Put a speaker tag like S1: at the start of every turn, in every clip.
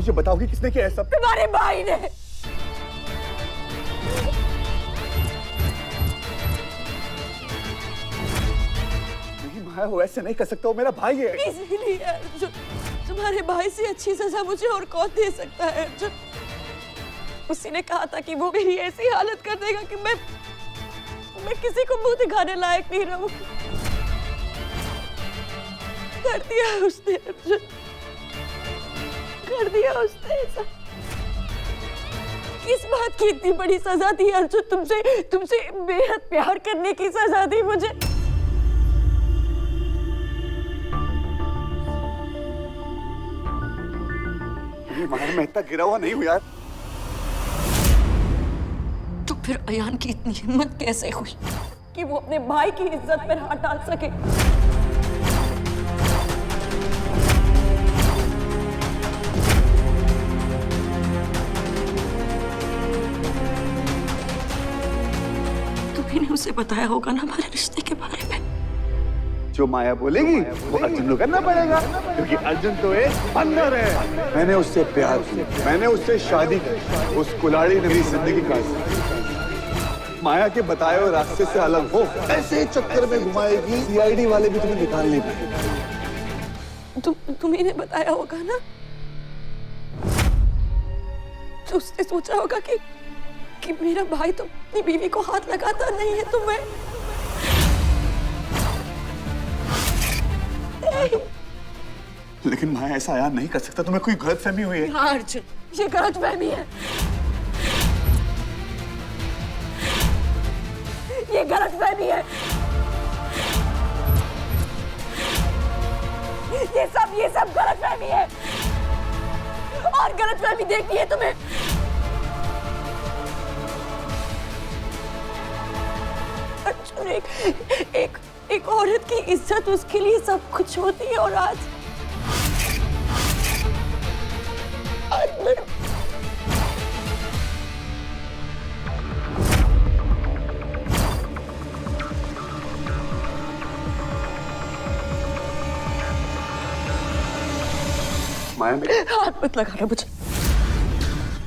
S1: मुझे बताओगी किसने किया है सब?
S2: तुम्हारे भाई ने।
S1: नहीं माया, वो ऐसे नहीं कर सकता, वो मेरा भाई है।
S2: इसीलिए अर्जुन, तुम्हारे भाई से अच्छी सजा मुझे और कौन दे सकता है अर्जुन। उसी ने कहा था कि वो मेरी ऐसी हालत कर देगा कि मैं किसी को मुंह दिखाने लायक नहीं रहूंगी। कर दिया उसने अर्जुन, कर दिया उसने ऐसा। किस बात की इतनी बड़ी सजा दी अर्जुन? तुमसे बेहद प्यार करने की सजा दी मुझे।
S1: माया, मैं इतना गिरा हुआ नहीं हूं यार।
S2: तो फिर अयान की इतनी हिम्मत कैसे हुई कि वो अपने भाई की इज्जत पर हाथ डाल सके? तुम्ही ने उसे बताया होगा ना हमारे रिश्ते के बारे में।
S1: जो माया बोलेगी वो अर्जुन को करना पड़ेगा, क्योंकि अर्जुन तो एक बंदर है। मैंने उससे प्यार किया, मैंने उससे शादी की, उस कुलाड़ी ने मेरी जिंदगी काटी। माया के बताए हुए रास्ते से अलग हो, ऐसे ही चक्कर में घुमाएगी, सीआईडी वाले भी तुम्हें निकाल नहीं पाएंगे।
S2: तुम्ही ने बताया होगा ना, तो उसने सोचा होगा कि मेरा भाई तो अपनी बीवी को हाथ लगाता नहीं है, तो मैं
S1: लेकिन माया ऐसा यार नहीं कर सकता, तुम्हें कोई गलतफहमी हुई है।
S2: हाँ अर्जुन, ये गलतफहमी है, ये गलतफहमी है। ये सब गलतफहमी है, और गलतफहमी देखनी है तुम्हें। अर्जुन, एक औरत की इज्जत उसके लिए सब कुछ होती है, और आज
S1: माया,
S2: हाथ मत लगाना मुझे।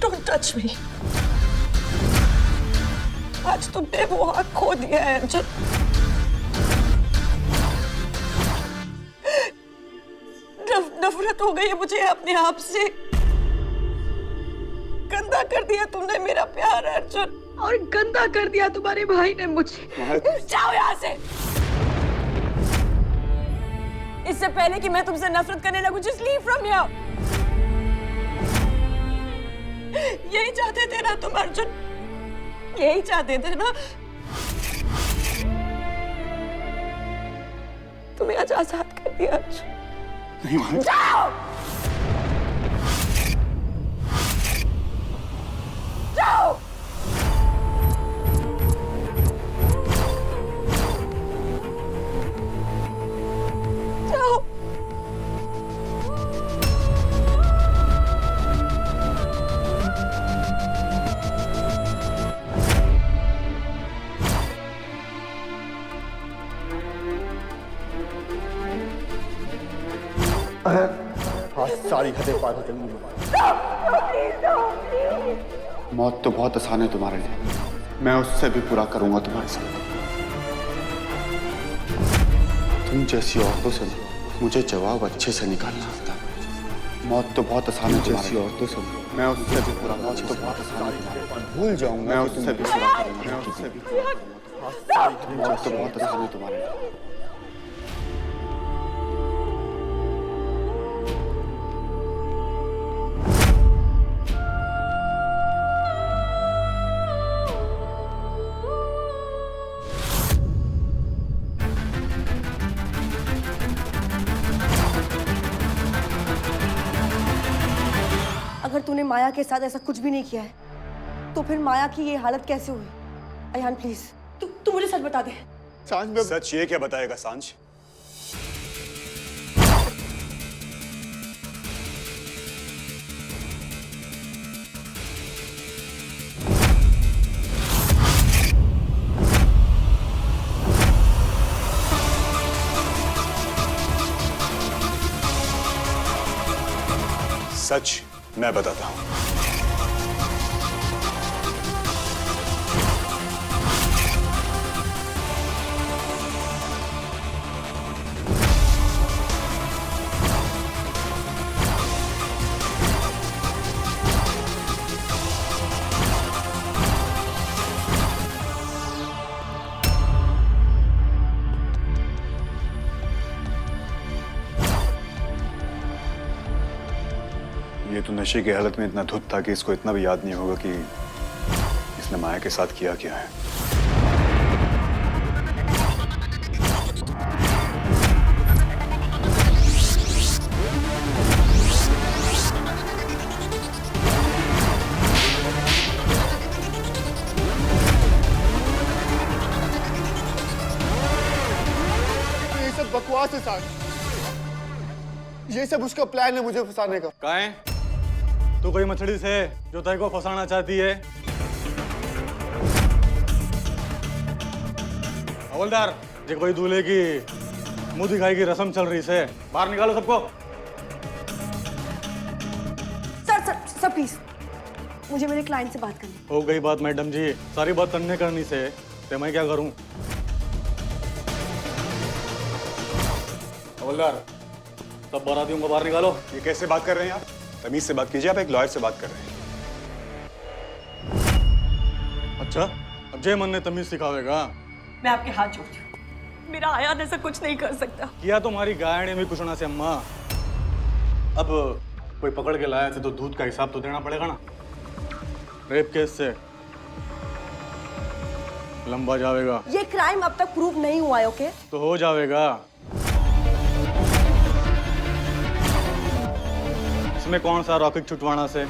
S2: डोंट टच मी। आज तुमने वो आँख खो दिया है अर्जुन। नफरत हो गई है मुझे अपने आप से। गंदा कर दिया तुमने मेरा प्यार अर्जुन, और गंदा कर दिया तुम्हारे भाई ने मुझे। जाओ यहाँ से। इससे पहले कि मैं तुमसे नफरत करने लगूं, just leave from here। यही चाहते थे ना तुम अर्जुन, यही चाहते थे ना? तुम्हें आज आजाद कर दिया अर्जुन।
S1: नहीं माया,
S2: जाओ, जाओ। जाओ।
S1: सारी हदें पार हो जाएंगी। मौत तो बहुत आसान है तुम्हारे लिए, मैं उससे भी पूरा करूंगा तुम्हारे साथ। तुम जैसी औरतों से मुझे जवाब अच्छे से निकालना आता है। मौत तो बहुत आसान है जैसी औरतों से, मैं उससे भी पूरा, मौत तो बहुत आसान है, भूल जाऊंगा, मैं उससे भी पूरा करूंगा। मौत तो बहुत आसान है तुम्हारे लिए।
S3: अगर तूने माया के साथ ऐसा कुछ भी नहीं किया है, तो फिर माया की ये हालत कैसे हुई? अयान प्लीज, तू मुझे सच बता दे।
S1: सांझ में सच ये क्या बताएगा सांझ? सच मैं बताता हूं। ये तो नशे की हालत में इतना धुत था कि इसको इतना भी याद नहीं होगा कि इसने माया के साथ किया क्या है।
S4: ये सब बकवास है साथ। ये सब उसका प्लान है मुझे फंसाने का।
S5: कहाँ है? तू कोई मछली से जो तेरे को फंसाना चाहती है? हवलदार, ये कोई दूल्हे की मुंह दिखाई की रस्म चल रही से बाहर निकालो सबको।
S3: सर सर सर प्लीज, मुझे मेरे क्लाइंट से बात करनी
S5: हो गई बात मैडम जी, सारी बात तन्ने करनी से तो मैं क्या करूं? हवलदार, सब बारातियों को बाहर निकालो।
S1: ये कैसे बात कर रहे हैं आप? तमीज से बात कीजिए, आप एक लॉयर से बात कर रहे हैं।
S5: अच्छा, अब जय मन ने तमीज सिखावेगा।
S2: मैं आपके हाथ जोड़ती हूँ, मेरा आयान ऐसा कुछ नहीं कर सकता।
S5: किया तुम्हारी गाय ने भी कुछ ना से अम्मा। अब कोई पकड़ के लाया थे तो दूध का हिसाब तो देना पड़ेगा ना। रेप केस से लंबा जाएगा।
S3: ये क्राइम अब तक प्रूव नहीं हुआ है, ओके?
S5: तो हो जाएगा। इसमें कौन सा रॉकेट छुटवाना से?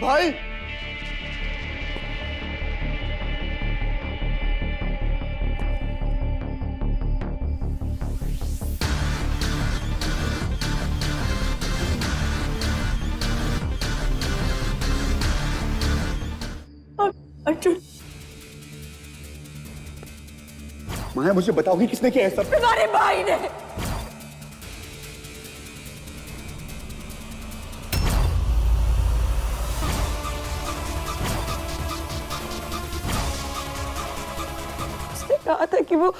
S4: भाई
S2: अर्जुन,
S1: माया, मुझे बताओगी किसने किया है सब?
S2: तुम्हारे भाई ने। उसने कहा था कि वो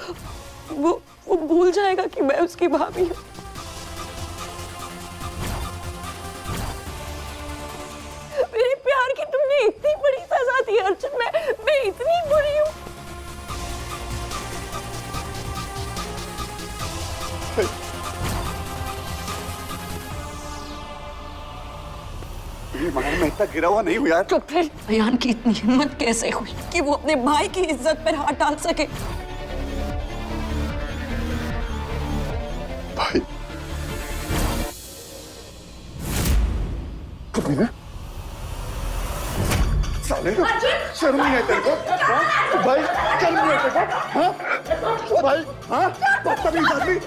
S2: भूल जाएगा कि मैं उसकी भाभी हूँ। मेरे प्यार की तुमने इतनी बड़ी सजा दी अर्जुन, मैं इतनी बुरी हूँ।
S1: माया, मैं इतना गिरा हुआ नहीं हूँ यार।
S2: तो फिर अयान की इतनी हिम्मत कैसे हुई कि वो अपने भाई की इज्जत पर हाथ डाल सके?
S1: भाई, कमीना, साले, शर्म नहीं है तेरे को? हाँ? भाई, शर्म नहीं है तेरे को? हाँ? भाई, हाँ? बदतमीज आदमी।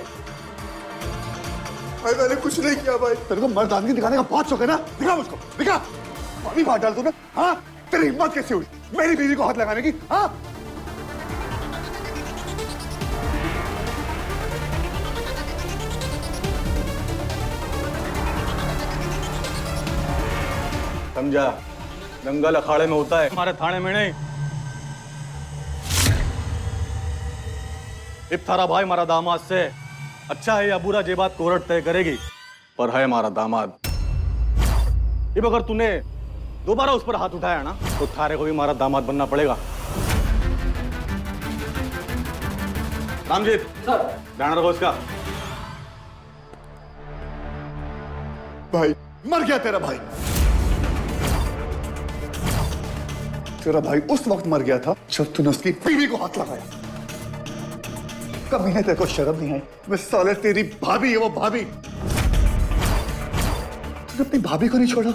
S1: भाई, मैंने कुछ नहीं किया भाई। तेरे को मर्दानगी दिखाने का बहुत शौक है ना? दिखा मुझको, दिखा। अभी हाथ डाल तूने? हाँ? तेरी हिम्मत कैसे हुई मेरी बीवी को हाथ लगाने की? हाँ?
S5: समझा? दंगल अखाड़े में होता है, हमारे थाने में नहीं। इब थारा भाई हमारा दामाद से अच्छा है या बुरा ये बात कोर्ट तय करेगी, पर है हमारा दामाद। अब अगर तूने दोबारा उस पर हाथ उठाया ना तो थारे को भी हमारा दामाद बनना पड़ेगा। रामजीत, ध्यान रखो इसका।
S1: भाई, मर गया तेरा भाई। तेरा भाई उस वक्त मर गया था जब तूने उसकी बीवी को हाथ लगाया। कभी है तेरे को शर्म नहीं आई? मैं साले, तेरी भाभी है वो भाभी। तूने अपनी भाभी को नहीं छोड़ा।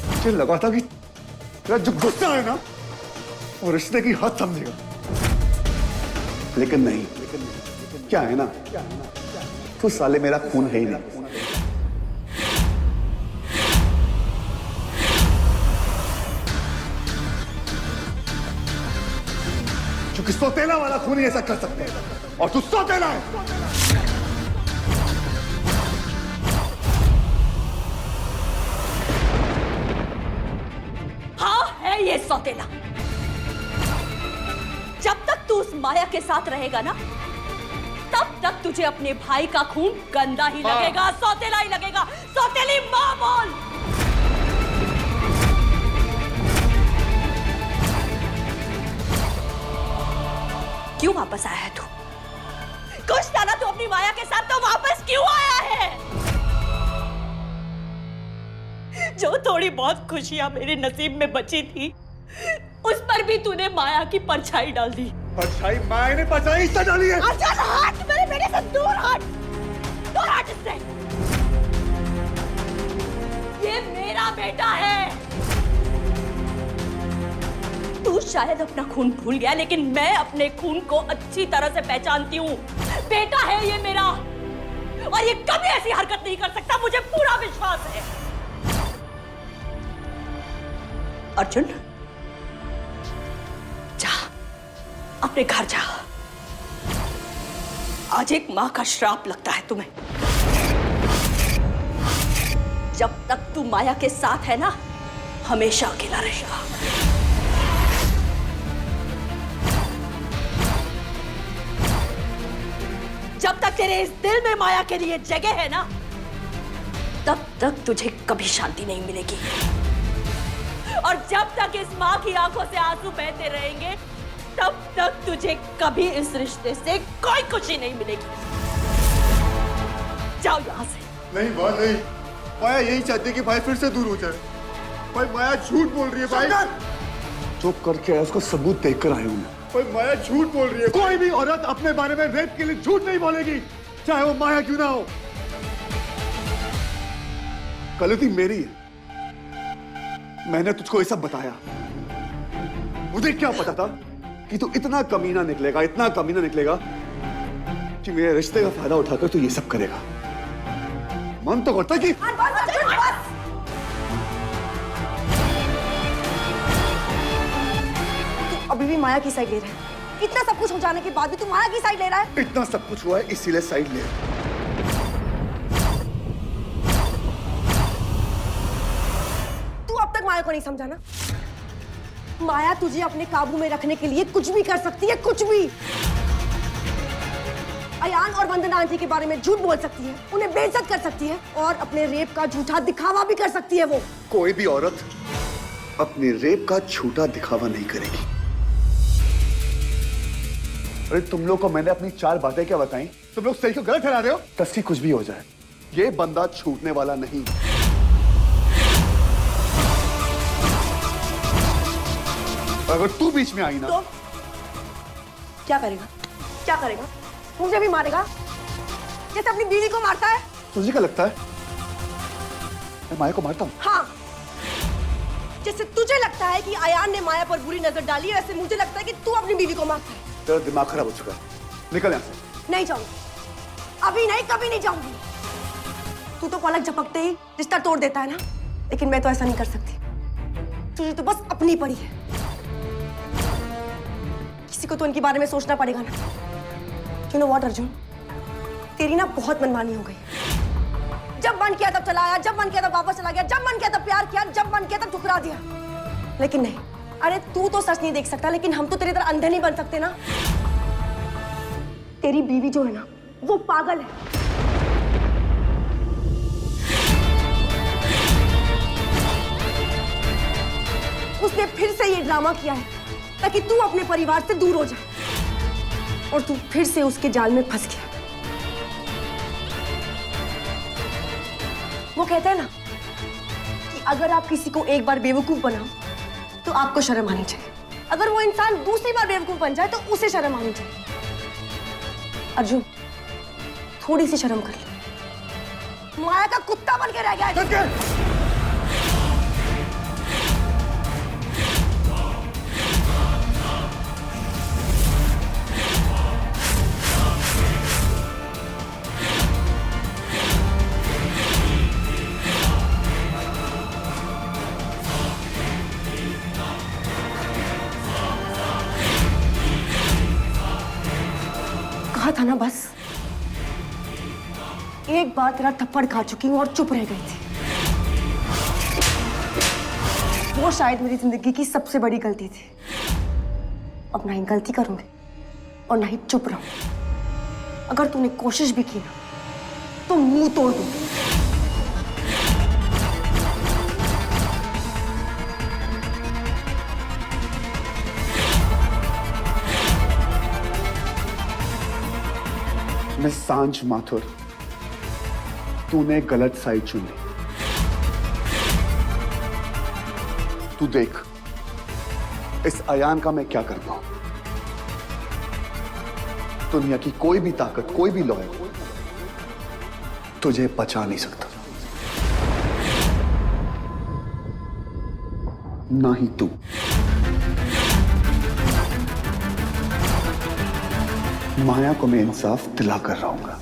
S1: मुझे लगा था कि तेरा जो गुस्सा है ना वो रिश्ते की हद समझेगा, लेकिन नहीं। क्या है ना, तू साले मेरा खून है ही नहीं। क्योंकि सौतेला वाला खून ही ऐसा कर सकता है और तू सौतेला है।
S2: हाँ है ये सौतेला। जब तक तू उस माया के साथ रहेगा ना, तब तक तुझे अपने भाई का खून गंदा ही लगेगा, सौतेला ही लगेगा। सौतेली माँ बोल। क्यों वापस आया है तू? खुश था ना तू अपनी माया के साथ, तो वापस क्यों आया है? जो थोड़ी बहुत खुशियां मेरे नसीब में बची थी, उस पर भी तूने माया की परछाई डाल दी।
S1: परछाई माया ने परछाई इससे डाली है।
S2: अर्जुन हट मेरे बेटे से दूर हट, दूर हट इससे। ये मेरा बेटा है। तू शायद अपना खून भूल गया, लेकिन मैं अपने खून को अच्छी तरह से पहचानती हूँ। बेटा है ये मेरा, और ये कभी ऐसी हरकत नहीं कर सकता, मुझे पूरा विश्वास है। अर्जुन जा, अपने घर जा। आज एक माँ का श्राप लगता है तुम्हें। जब तक तू माया के साथ है ना, हमेशा अकेला रहेगा। जब तक तेरे इस दिल में माया के लिए जगह है ना, तब तक तुझे कभी शांति नहीं मिलेगी। और जब तक इस माँ की आंखों से आंसू बहते रहेंगे, तब तक तुझे कभी इस रिश्ते से कोई खुशी नहीं मिलेगी। जाओ यहाँ से।
S4: नहीं माँ नहीं, माया यही चाहती है कि भाई फिर से दूर हो जाए। भाई माया झूठ बोल रही है। भाई
S1: चुप करके आया, उसको सबूत देख कर आया हूं।
S4: भाई माया झूठ बोल रही है।
S1: कोई भी औरत अपने बारे में रेप के लिए झूठ नहीं बोलेगी, चाहे वो माया क्यों ना हो। गलती मेरी है, मैंने तुझको ये सब बताया। मुझे क्या पता था कि तू इतना कमीना निकलेगा, इतना कमीना निकलेगा कि मेरे रिश्ते का फायदा उठाकर तू ये सब करेगा। मन तो करता कि
S3: तू अभी भी माया की साइड ले रहा है। इतना सब कुछ हो जाने के बाद भी तू माया की साइड ले रहा है।
S1: इतना सब कुछ हुआ है इसीलिए साइड ले।
S3: तू अब तक माया को नहीं समझा ना? माया तुझे अपने काबू में रखने के लिए कुछ भी कर सकती है, कुछ भी। अयान और वंदना आंटी के बारे में झूठ बोल सकती है, उन्हें बेइज्जत कर सकती है और अपने रेप का झूठा दिखावा भी कर सकती है। वो
S1: कोई भी औरत अपने रेप का झूठा दिखावा नहीं करेगी। अरे तुम लोग को मैंने अपनी 4 बातें क्या बताई? तुम लोग सही को गलत ठहरा रहे हो। तस्की कुछ भी हो जाए, ये बंदा छूटने वाला नहीं। अगर तू बीच में आई ना
S3: तो क्या करेगा? क्या करेगा? मुझे भी मारेगा जैसे अपनी बीवी को मारता है?
S1: तुझे क्या लगता है मैं माया को मारता हूँ?
S3: हाँ, जैसे तुझे लगता है कि अयान ने माया पर बुरी नजर डाली है, वैसे मुझे लगता है कि तू अपनी बीवी को मारता है।
S1: तेरा दिमाग खराब हो चुका है, निकल यहाँ से।
S3: नहीं जाऊंगी, अभी नहीं, कभी नहीं जाऊंगी। तू तो पलक झपकते ही रिश्ता तोड़ देता है ना, लेकिन मैं तो ऐसा नहीं कर सकती। तुझे तो बस अपनी पड़ी है। किसी को तो उनके बारे में सोचना पड़ेगा ना। You know what, Arjun? तेरी ना बहुत मनमानी हो गई। जब मन किया तब चला आया, जब मन किया तब वापस चला गया, जब मन किया तब प्यार किया, जब मन किया तब ठुकरा दिया। लेकिन नहीं, अरे तू तो सच नहीं देख सकता, लेकिन हम तो तेरी तरह अंधे नहीं बन सकते ना। तेरी बीवी जो है ना, वो पागल है। उसने फिर से ये ड्रामा किया है ताकि तू अपने परिवार से दूर हो जाए, और तू फिर से उसके जाल में फंस गया। वो कहते हैं ना कि अगर आप किसी को एक बार बेवकूफ बनाओ तो आपको शर्म आनी चाहिए, अगर वो इंसान दूसरी बार बेवकूफ बन जाए तो उसे शर्म आनी चाहिए। अर्जुन, थोड़ी सी शर्म कर ले। माया का कुत्ता बन के रह गया है। कहा था ना, बस एक बार तेरा थप्पड़ खा चुकी हूं और चुप रह गई थी। वो शायद मेरी जिंदगी की सबसे बड़ी गलती थी। अब ना ही गलती करूंगी और ना ही चुप रहूंगी। अगर तूने कोशिश भी की ना तो मुंह तोड़ दूंगी।
S1: मैं सांझ माथुर, तूने गलत साइड चुन ली। तू देख इस अयान का मैं क्या करता हूं। दुनिया की कोई भी ताकत, कोई भी लॉयर तुझे बचा नहीं सकता, ना ही तू। माया को मैं इंसाफ दिला कर रहूंगा।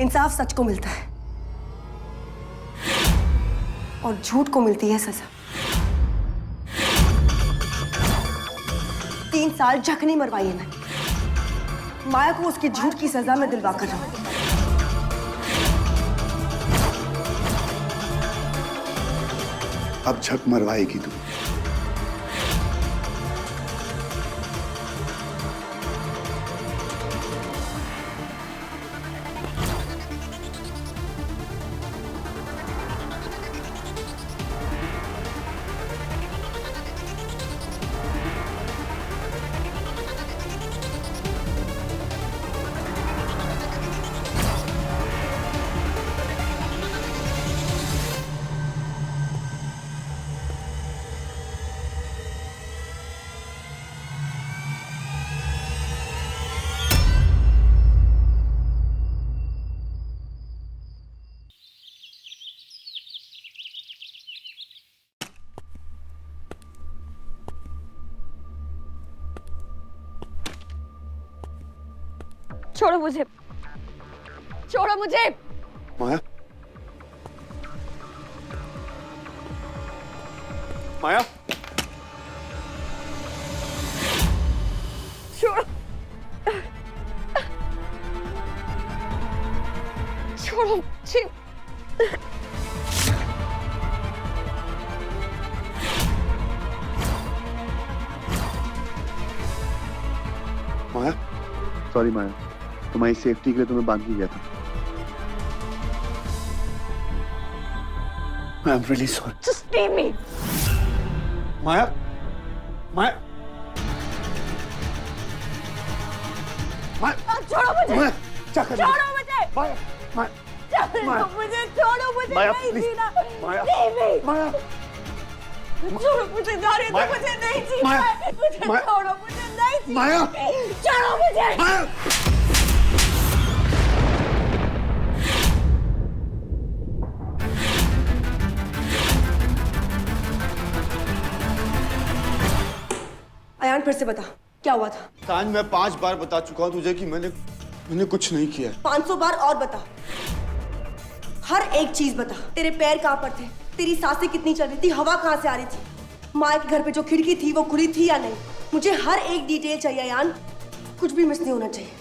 S3: इंसाफ सच को मिलता है और झूठ को मिलती है सजा। 3 साल झकनी मरवाई है मैंने। माया को उसकी झूठ की सजा में दिलवा कर रहूंगी।
S1: अब झक मरवाएगी तू।
S2: छोड़ो मुझे, छोड़ो मुझे।
S1: माया, माया,
S2: छोड़ो, छोड़ो मुझे।
S1: माया, सॉरी माया, तुम्हारी सेफ्टी के लिए तुम्हें बांध ही गया था। I am really sorry.
S2: Just leave me.
S1: माया, माया, माया,
S2: छोड़ो मुझे,
S1: माया, क्या कर रही है?
S2: छोड़ो मुझे,
S1: माया, माया,
S2: छोड़ो मुझे, छोड़ो मुझे,
S1: माया,
S2: नहीं
S1: please.
S2: Jeena.
S1: Maya,
S2: Leave me.
S1: माया,
S2: छोड़ो मुझे, जाने दो,
S1: माया,
S2: मुझे नहीं जीना
S1: माया,
S2: है। मुझे
S1: माया,
S2: छोड़ो, मुझे नहीं जीना
S1: माया,
S2: है। छोड़ो मुझे।
S1: माया।
S3: अयान फिर से बता, क्या हुआ था?
S4: सांझ, मैं 5 बार बता चुका हूं तुझे कि मैंने कुछ नहीं किया।
S3: 500 बार और बता। हर एक चीज बता। तेरे पैर कहाँ पर थे? तेरी सांसें कितनी चल रही थी? हवा कहाँ से आ रही थी? माया के घर पे जो खिड़की थी वो खुली थी या नहीं? मुझे हर एक डिटेल चाहिए अयान, कुछ भी मिस नहीं होना चाहिए।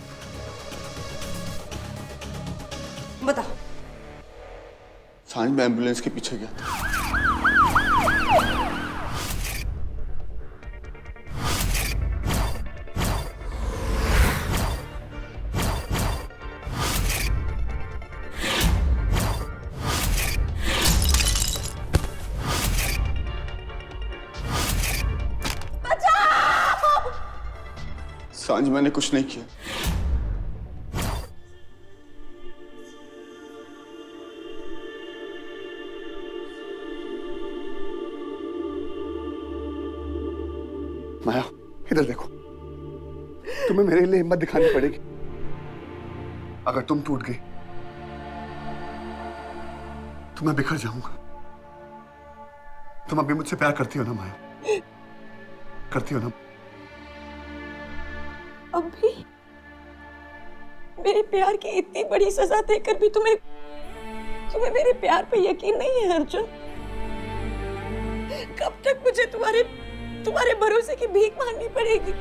S3: बता।
S4: सांझ, मैं एम्बुलेंस के पीछे गया था। सांझ, मैंने कुछ नहीं किया।
S1: माया, इधर देखो, तुम्हें मेरे लिए हिम्मत दिखानी पड़ेगी। अगर तुम टूट गई तो मैं बिखर जाऊंगा। तुम अभी मुझसे प्यार करती हो ना माया? करती हो ना?
S2: अब भी मेरे प्यार की इतनी बड़ी सजा देकर भी तुम्हें तुम्हें मेरे प्यार पे यकीन नहीं है अर्जुन? कब तक मुझे तुम्हारे भरोसे की भीख मांगनी पड़ेगी?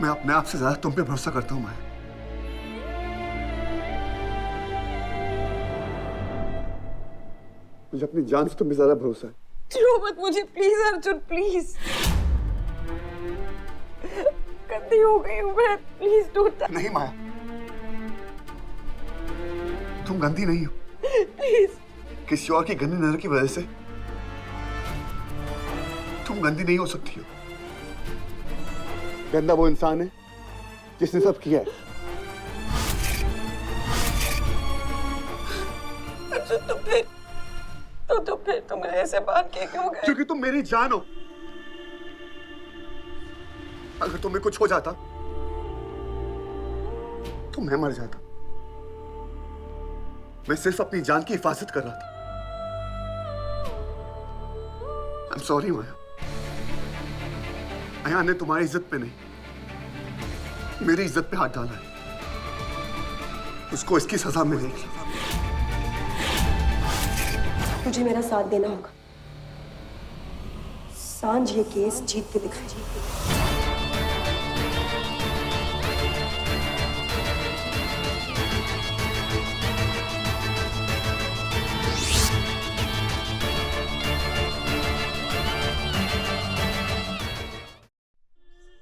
S1: मैं अपने आप से ज्यादा तुम पे भरोसा करता हूँ माया। मुझे अपनी जान से तुम पे ज्यादा भरोसा है।
S2: रो मत मुझे प्लीज अर्जुन, प्लीज। गंदी हो गई हूँ मैं, प्लीज डोंट।
S1: नहीं माया, तुम गंदी नहीं हो।
S2: प्लीज।
S1: किसी और की गंदी नजर की वजह से तुम गंदी नहीं हो सकती हो। गंदा वो इंसान है जिसने सब किया है।
S2: अर्जुन तुम फिर तुम मुझे ऐसे बात के क्यों गए?
S1: क्योंकि तुम मेरी जान हो। अगर तुम्हें कुछ हो जाता तो मैं मर जाता। मैं सिर्फ अपनी जान की हिफाजत कर रहा था। I'm sorry माया। अयान ने तुम्हारी इज्जत पे नहीं, मेरी इज्जत पे हाथ डाला है। उसको इसकी सजा मिलेगी।
S3: तुझे मेरा साथ देना होगा। सांझ ये केस जीत के दिखाई।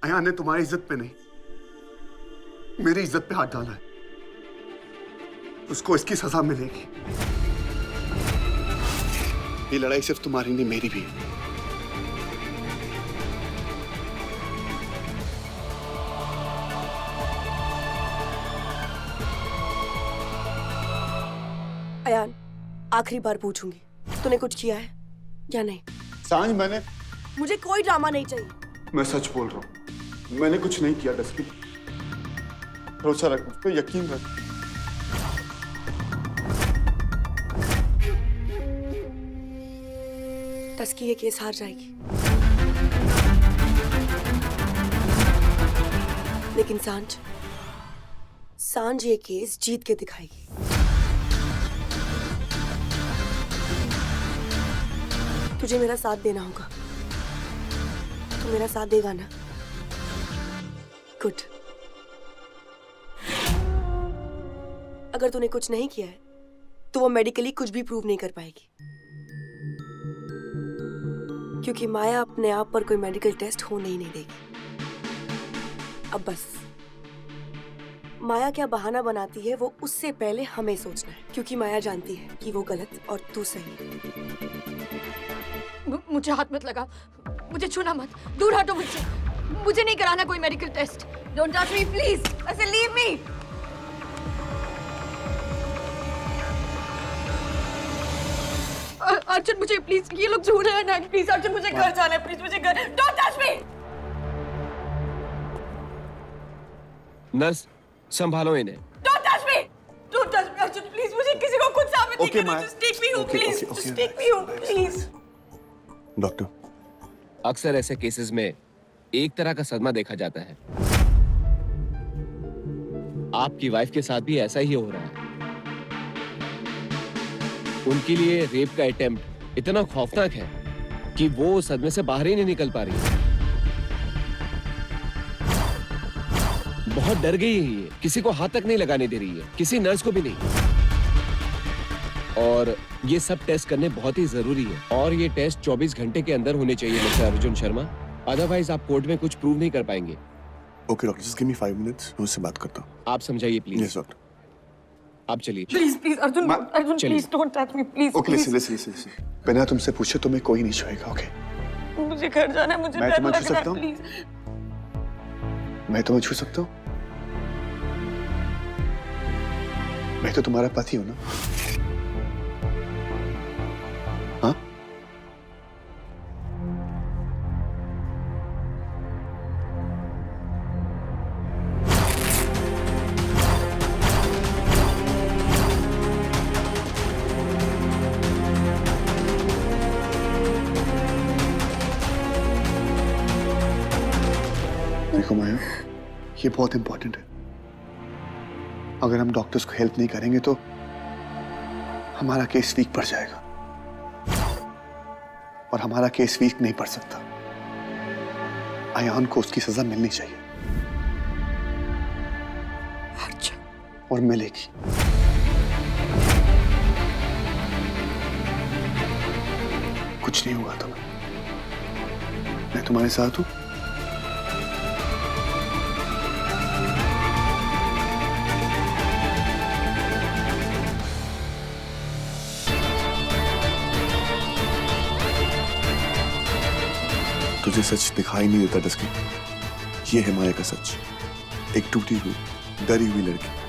S1: अयान ने तुम्हारी इज्जत पे नहीं, मेरी इज्जत पे हाथ डाला है। उसको इसकी सजा मिलेगी। ये लड़ाई सिर्फ तुम्हारी नहीं, मेरी भी है।
S3: अयान, आखिरी बार पूछूंगी, तूने कुछ किया है या नहीं?
S1: सांझ, मैंने
S3: मुझे कोई ड्रामा नहीं चाहिए।
S1: मैं सच बोल रहा हूं। मैंने कुछ नहीं किया डस्की। भरोसा रख, मुझ पे यकीन रख।
S3: टस्की ये केस हार जाएगी, लेकिन सांझ ये केस जीत के दिखाएगी। तुझे मेरा साथ देना होगा। तू मेरा साथ देगा ना? गुड। अगर तूने कुछ नहीं किया है तो वो मेडिकली कुछ भी प्रूव नहीं कर पाएगी, क्योंकि माया अपने आप पर कोई मेडिकल टेस्ट होने ही नहीं देगी। अब बस माया क्या बहाना बनाती है वो उससे पहले हमें सोचना है, क्योंकि माया जानती है कि वो गलत और तू सही।
S2: मुझे हाथ मत लगा, मुझे छूना मत, दूर हटो मुझसे। मुझे नहीं कराना कोई medical test. Don't touch me please. ऐसे लीव मी। अर्जुन मुझे प्लीज, ये लोग झूठ रहे हैं। प्लीज अर्जुन, मुझे घर जाना है। प्लीज मुझे घर। Don't touch me.
S6: नर्स, संभालो इन्हें।
S2: Don't touch me. Don't touch me Arjun, please. मुझे किसी को कुछ साबित नहीं करना। Just take me home please. Just take me home please.
S1: Doctor,
S6: अक्सर ऐसे केसेस में एक तरह का सदमा देखा जाता है। आपकी वाइफ के साथ भी ऐसा ही हो रहा है। उनके लिए रेप का अटेम्प्ट इतना खौफनाक है कि वो सदमे से बाहर ही नहीं निकल पा रही है। बहुत डर गई है ये, किसी को हाथ तक नहीं लगाने दे रही है, किसी नर्स को भी नहीं। और ये सब टेस्ट करने बहुत ही जरूरी है, और ये टेस्ट 24 घंटे के अंदर होने चाहिए मिस्टर अर्जुन शर्मा, अदरवाइज आप कोर्ट में कुछ प्रूव नहीं कर पाएंगे।
S1: Okay doctor, just give me 5 minutes, मैं उससे बात करता हूँ।
S6: आप समझाइए प्लीज।
S1: Yes doctor.
S6: आप चलिए।
S2: प्लीज प्लीज अर्जुन, अर्जुन
S6: चलिए।
S2: Please don't touch me please.
S1: Okay listen listen listen, बिना तुमसे पूछे तुम्हें कोई नहीं छुएगा। ओके,
S2: मुझे घर जाना है। मुझे
S1: मैं
S2: डर
S1: तुम्हें
S2: लग
S1: छू
S2: रहा है
S1: सकता हूँ?
S2: प्लीज।
S1: मैं तुम्हें छू सकता हूँ? मैं तो तुम्हारा पति हूँ ना? हाँ? देखो माया, ये बहुत इंपॉर्टेंट है। अगर हम डॉक्टर्स को हेल्प नहीं करेंगे तो हमारा केस वीक पड़ जाएगा, और हमारा केस वीक नहीं पड़ सकता। अयान को उसकी सजा मिलनी चाहिए, और मिलेगी। कुछ नहीं होगा तुम्हें, मैं तुम्हारे साथ हूं। तुझे सच दिखाई नहीं देता डस्की? ये है माया का सच। एक टूटी हुई, डरी हुई लड़की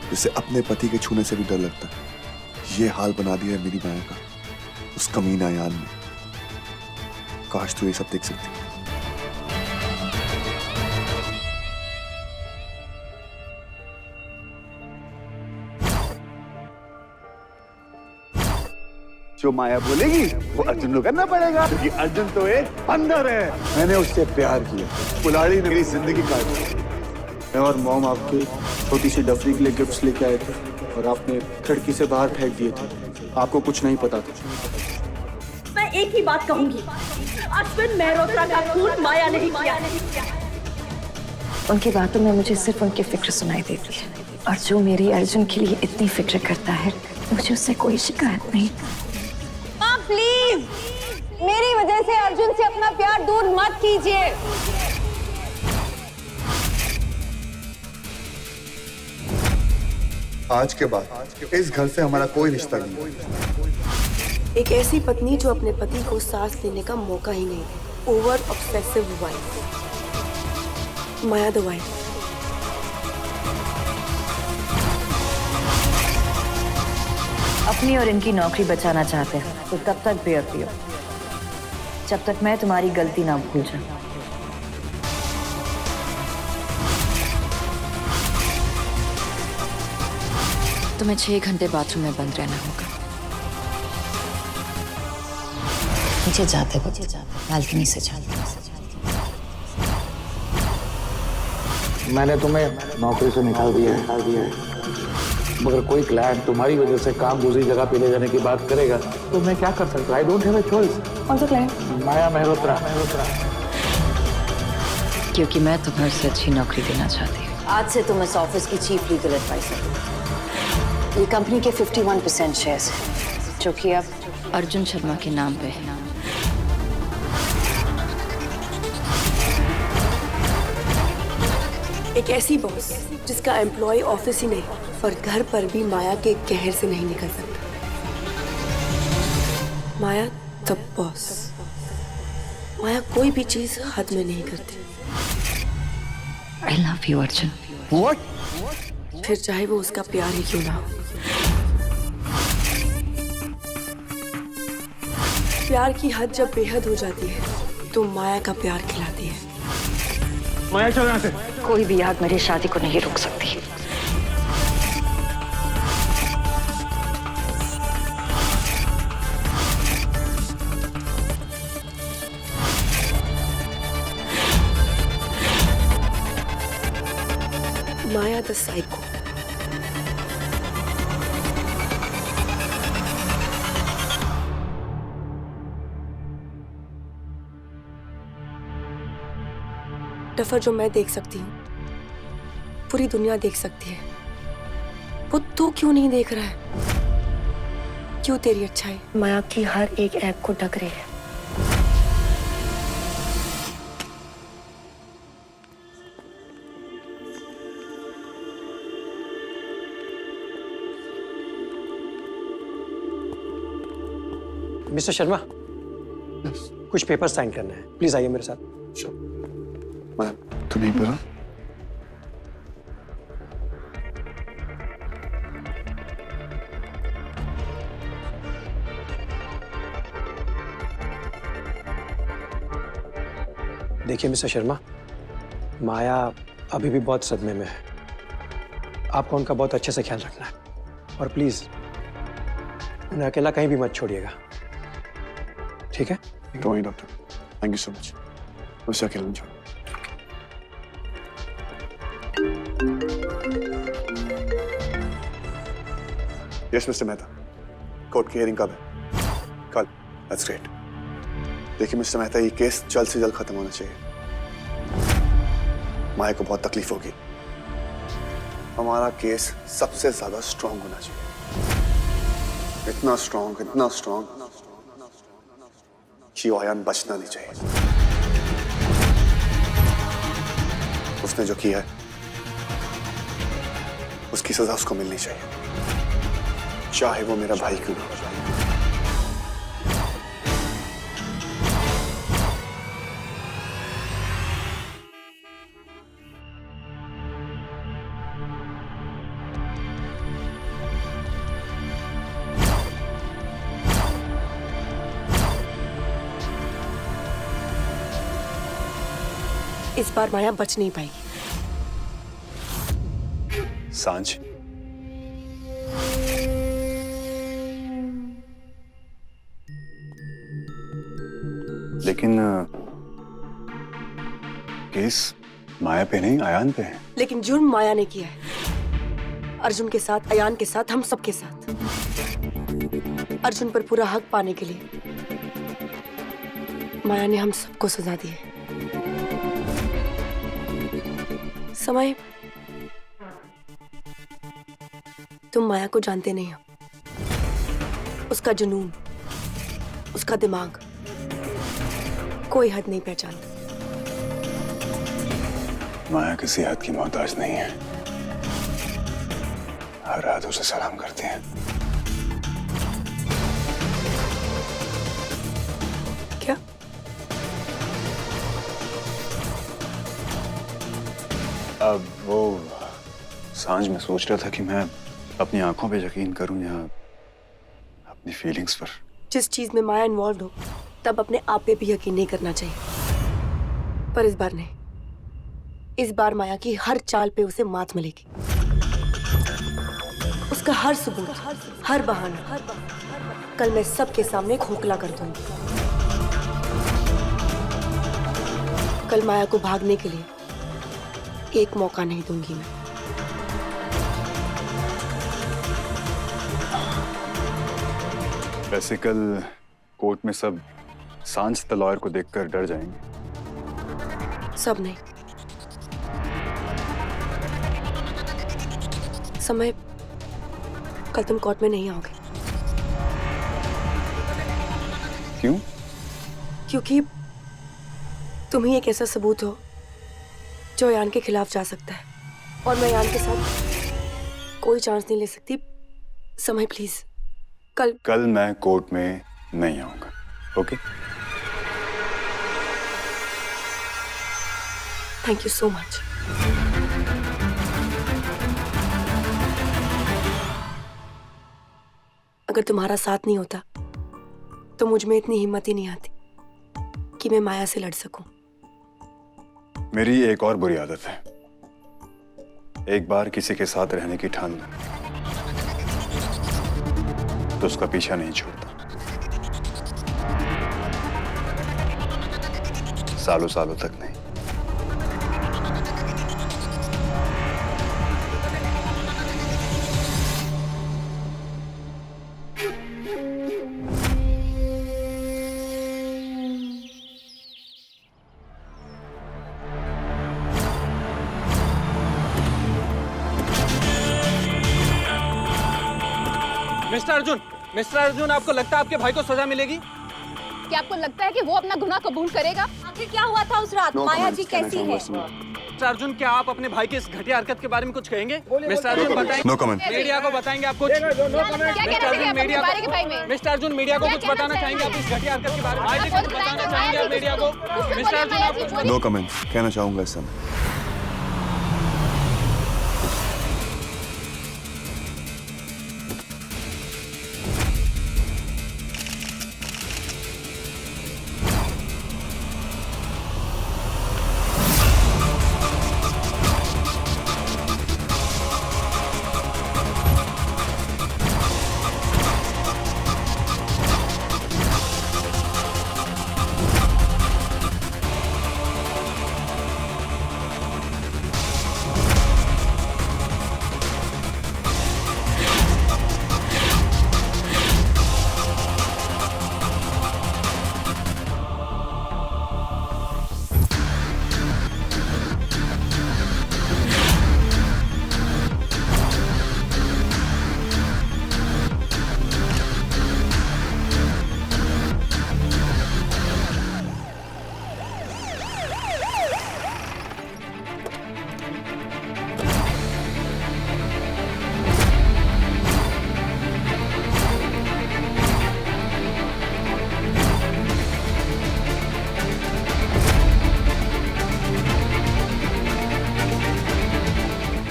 S1: जिसे अपने पति के छूने से भी डर लगता है। ये हाल बना दिया है मेरी माया का उस कमीना अयान ने। काश तू ये सब देख सकती। जो माया बोलेगी वो अर्जुन को करना पड़ेगा, क्योंकि अर्जुन तो एक बंदर है। मैंने उससे प्यार किया, कुल्हाड़ी ने मेरी जिंदगी काट दी।
S7: मैं और मॉम आपके छोटी सी डफरी के लिए गिफ्ट्स लेके आए थे और आपने खिड़की से बाहर फेंक दिए थे। आपको कुछ नहीं पता था।
S3: मैं एक ही बात कहूंगी, अश्विन मेहरोत्रा का खून माया नहीं किया।
S8: उनकी बातों में मुझे सिर्फ उनकी फिक्र सुनाई देती है, और जो मेरी अर्जुन के लिए इतनी फिक्र करता है, मुझे उससे कोई शिकायत नहीं।
S2: माँ प्लीज, मेरी वजह से अर्जुन से अपना प्यार दूर मत कीजिए।
S1: आज के बाद इस घर से हमारा कोई रिश्ता नहीं।
S3: एक ऐसी पत्नी जो अपने पति को सांस लेने का मौका ही नहीं दे। Over obsessive wife, Maya the wife.
S8: अपनी और इनकी नौकरी बचाना चाहते हैं तो तब तक बेअक्ति हो, जब तक मैं तुम्हारी गलती ना भूल जाऊं। तुम्हें 6 घंटे बाथरूम में बंद रहना होगा। नीचे जाते वक्त बालकनी से जाते।
S9: मैंने तुम्हें नौकरी से निकाल दिया है, मगर कोई क्लाइंट तुम्हारी वजह से काम दूसरी जगह पे ले जाने की बात करेगा तो मैं क्या कर सकता? I don't have a choice.
S8: कौन सा क्लाइंट?
S9: माया मेहरोत्रा।
S8: क्योंकि मैं तुम्हें से अच्छी नौकरी देना चाहती हूँ। आज से तुम इस ऑफिस की चीफ लीगल एडवाइजर हो। ये कंपनी के 51% शेयर्स हैं, जो कि अब अर्जुन शर्मा के नाम पे है।
S3: एक ऐसी बॉस जिसका एम्प्लॉय ऑफिस ही नहीं पर घर पर भी माया के कहर से नहीं निकल सकता। माया द बॉस। माया कोई भी चीज हद में नहीं करती।
S8: I love you, Arjun.
S3: फिर चाहे वो उसका प्यार ही क्यों ना हो। प्यार की हद जब बेहद हो जाती है तो माया का प्यार खिलाती है।
S5: माया चल यहाँ से।
S8: कोई भी आग मेरी शादी को नहीं रोक सकती।
S3: माया द साइको। डफर जो मैं देख सकती हूँ पूरी दुनिया देख सकती है, वो तू क्यों नहीं देख रहा है? क्यों तेरी अच्छाई माया की हर एक ऐप को ढक रही है?
S7: मिस्टर शर्मा, कुछ पेपर साइन करना है, प्लीज आइए मेरे साथ।
S1: मैम तू नहीं पढ़ा?
S7: देखिए मिस्टर शर्मा, माया अभी भी बहुत सदमे में है। आपको उनका बहुत अच्छे से ख्याल रखना है और प्लीज उन्हें अकेला कहीं भी मत छोड़िएगा, ठीक है?
S1: Doctor, thank you so much. उसे अकेला नहीं छोड़। यस मिस्टर मेहता, कोर्ट की हियरिंग कब है? कल। That's great. देखिए मिस्टर मेहता, ये केस जल्द से जल्द खत्म होना चाहिए। माया को बहुत तकलीफ होगी। हमारा केस सबसे ज्यादा स्ट्रांग होना चाहिए, इतना स्ट्रांग कि आयान बचना नहीं चाहिए। उसने जो किया है उसकी सजा उसको मिलनी चाहिए, चाहे वो मेरा भाई क्यों ना हो।
S3: इस बार माया बच नहीं पाएगी।
S1: सांझ, लेकिन केस माया पे नहीं आयान पे है।
S3: लेकिन जुर्म माया ने किया है, अर्जुन के साथ, अयान के साथ, हम सबके साथ। अर्जुन पर पूरा हक पाने के लिए माया ने हम सबको सजा दी है। समय, तुम माया को जानते नहीं हो। उसका जुनून, उसका दिमाग कोई हद नहीं पहचानता।
S1: माया किसी हद की मोहताज नहीं है, हर हद उसे सलाम करते हैं।
S3: क्या?
S1: अब वो सांझ में सोच रहा था कि मैं अपनी आंखों पे यकीन करूं या अपनी फीलिंग्स पर।
S3: जिस चीज में माया इन्वॉल्व हो तब अपने आप पे भी यकीन नहीं करना चाहिए, पर इस बार नहीं। इस बार माया की हर चाल पे उसे मात मिलेगी। उसका हर सबूत, हर बहाना कल मैं सबके सामने खोखला कर दूंगी। कल माया को भागने के लिए एक मौका नहीं दूंगी मैं।
S1: वैसे कल कोर्ट में सब सांझ द लॉयर को देखकर डर जाएंगे।
S3: सब नहीं। समय, कल तुम कोर्ट में नहीं आओगे।
S1: क्यों?
S3: क्योंकि तुम ही एक ऐसा सबूत हो जो अयान के खिलाफ जा सकता है, और मैं अयान के साथ कोई चांस नहीं ले सकती। समय प्लीज, कल
S1: मैं कोर्ट में नहीं आऊंगा। Okay?
S3: Thank you so much. अगर तुम्हारा साथ नहीं होता तो मुझ में इतनी हिम्मत ही नहीं आती कि मैं माया से लड़ सकूं।
S1: मेरी एक और बुरी आदत है, एक बार किसी के साथ रहने की ठान लूं तो उसका पीछा नहीं छोड़ता, सालों सालों तक नहीं।
S5: मिस्टर अर्जुन, आपको लगता है आपके भाई को सजा मिलेगी?
S10: क्या आपको लगता है कि वो अपना गुनाह कबूल करेगा?
S3: आखिर क्या हुआ था उस रात? माया जी कैसी है?
S5: मिस्टर अर्जुन, क्या आप अपने भाई की इस घटिया हरकत के बारे में कुछ कहेंगे? मिस्टर अर्जुन बताएंगे?
S1: No comment.
S5: मीडिया को बताएंगे आप कुछ?
S10: क्या कहना चाहिए आपको अपने बारे के भाई में?
S5: मिस्टर अर्जुन, मीडिया को कुछ बताना चाहेंगे आप इस घटिया हरकत के बारे में? कुछ बताना चाहेंगे आप मीडिया को? मिस्टर अर्जुन, आप कुछ
S1: नो कमेंट कहना चाहूंगा इस समय।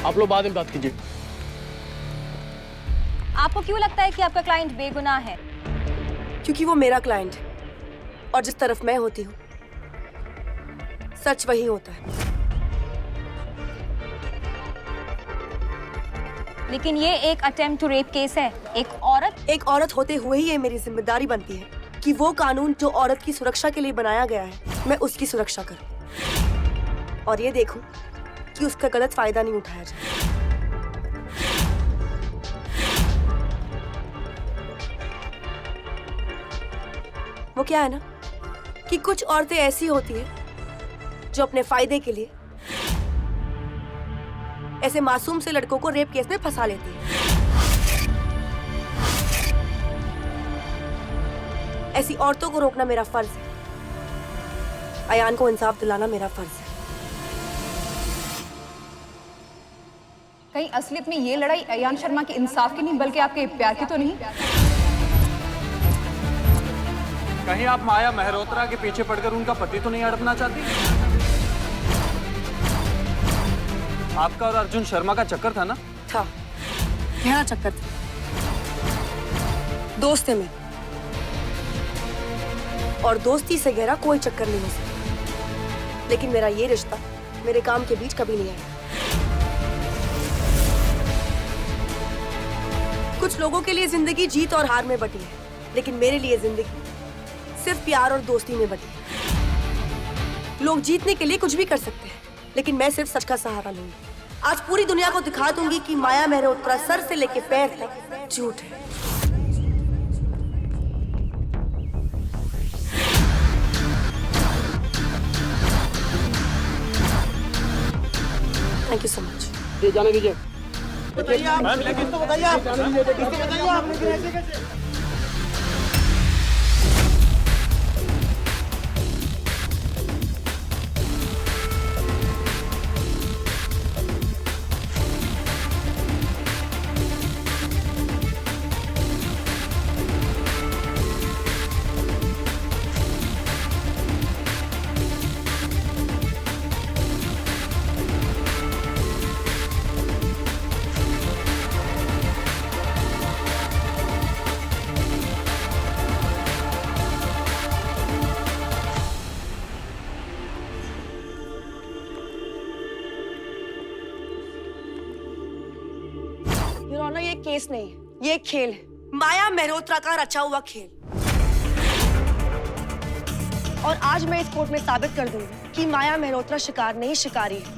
S5: आप लोग बाद में बात कीजिए।
S8: आपको क्यों लगता है कि आपका क्लाइंट बेगुनाह है?
S3: क्योंकि वो मेरा क्लाइंट है और जिस तरफ मैं होती हूँ सच वही होता है।
S8: लेकिन ये एक अटेम्प्ट टू रेप केस है। एक औरत
S3: होते हुए ही ये मेरी जिम्मेदारी बनती है कि वो कानून जो औरत की सुरक्षा के लिए बनाया गया है मैं उसकी सुरक्षा करूं और ये देखूं कि उसका गलत फायदा नहीं उठाया जाए। वो क्या है ना कि कुछ औरतें ऐसी होती हैं जो अपने फायदे के लिए ऐसे मासूम से लड़कों को रेप केस में फंसा लेती है। ऐसी औरतों को रोकना मेरा फर्ज है। अयान को इंसाफ दिलाना मेरा फर्ज है।
S10: कहीं असलियत में ये लड़ाई अयान शर्मा के इंसाफ की नहीं बल्कि आपके प्यार की तो नहीं?
S11: कहीं आप माया मेहरोत्रा के पीछे पड़कर उनका पति तो नहीं हड़पना चाहती? आपका और अर्जुन शर्मा का चक्कर था ना?
S3: था, गहरा चक्कर था। दोस्त है मैं और दोस्ती से गहरा कोई चक्कर नहीं हो सकता। लेकिन मेरा ये रिश्ता मेरे काम के बीच कभी नहीं आया। कुछ लोगों के लिए जिंदगी जीत और हार में बटी है, लेकिन मेरे लिए जिंदगी सिर्फ प्यार और दोस्ती में बटी है। लोग जीतने के लिए कुछ भी कर सकते हैं, लेकिन मैं सिर्फ सच का सहारा लूंगी। आज पूरी दुनिया को दिखा दूंगी कि माया मेहरोत्रा सर से लेके पैर तक झूठ है। Thank you so much.
S5: ये जाने दीजिए।
S4: बताइए आप, बताइए आप लेकिन ऐसे कैसे?
S3: ये केस नहीं है, ये खेल है, माया मेहरोत्रा का रचा हुआ खेल। और आज मैं इस कोर्ट में साबित कर दूंगी कि माया मेहरोत्रा शिकार नहीं शिकारी है।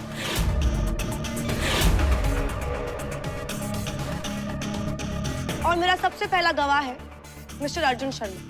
S3: और मेरा सबसे पहला गवाह है मिस्टर अर्जुन शर्मा।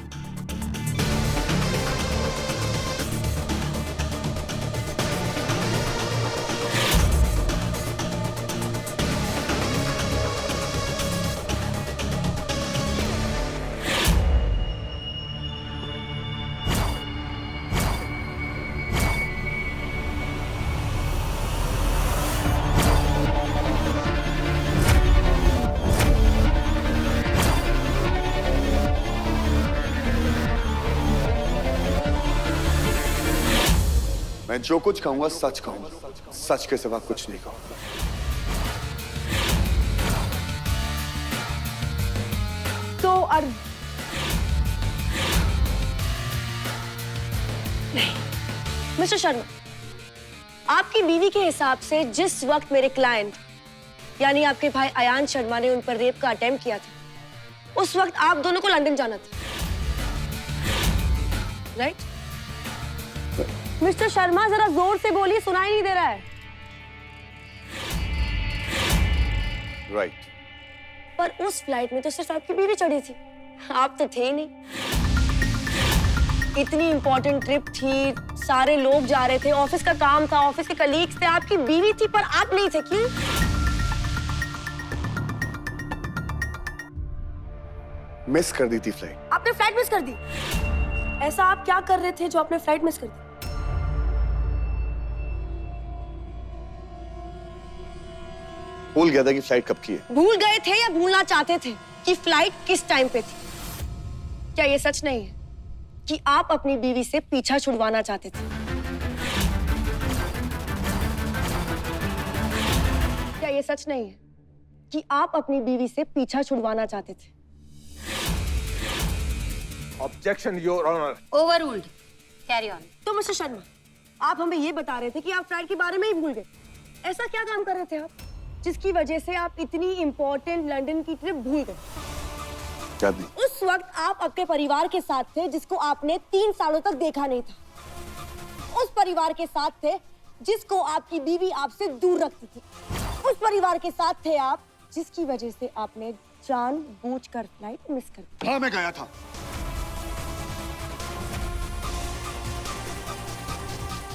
S1: मैं जो कुछ कहूंगा सच कहूंगा, सच के सिवा कुछ नहीं कहूंगा।
S3: तो नहीं मिस्टर शर्मा, आपकी बीवी के हिसाब से जिस वक्त मेरे क्लाइंट यानी आपके भाई अयान शर्मा ने उन पर रेप का अटेम्प्ट किया था, उस वक्त आप दोनों को लंदन जाना था, राइट? मिस्टर शर्मा जरा जोर से बोलिए, सुनाई नहीं दे रहा है।
S1: राइट।
S3: पर उस फ्लाइट में तो सिर्फ आपकी बीवी चढ़ी थी, आप तो थे ही नहीं। इतनी इंपॉर्टेंट ट्रिप थी, सारे लोग जा रहे थे, ऑफिस का काम था, ऑफिस के कलीग्स थे, आपकी बीवी थी पर आप नहीं थे। क्यों?
S1: मिस कर दी थी फ्लाइट।
S3: आपने फ्लाइट मिस कर दी? ऐसा आप क्या कर रहे थे जो आपने फ्लाइट मिस कर दी?
S1: भूल गया था कि फ्लाइट कब की है।
S3: भूल गए थे या भूलना चाहते थे कि फ्लाइट किस टाइम पे थी? क्या ये सच नहीं है कि आप अपनी बीवी से पीछा छुड़वाना चाहते थे? क्या ये सच नहीं है कि आप अपनी बीवी से पीछा छुड़वाना चाहते थे?
S9: Objection your honour.
S8: Overruled. Carry on.
S3: तो मिस्टर शर्मा, आप हमें ये बता रहे थे कि आप फ्लाइट के बारे में ही भूल गए। ऐसा क्या काम कर रहे थे आप जिसकी वजह से आप इतनी इंपॉर्टेंट लंदन की ट्रिप भूल गए?
S1: याद नहीं।
S3: उस वक्त आप अपने परिवार के साथ थे जिसको आपने 3 सालों तक देखा नहीं था। उस परिवार के साथ थे जिसको आपकी बीवी आपसे दूर रखती थी। उस परिवार के साथ थे आप जिसकी वजह से आपने जानबूझकर फ्लाइट मिस कर दी।
S4: हाँ, मैं गया था।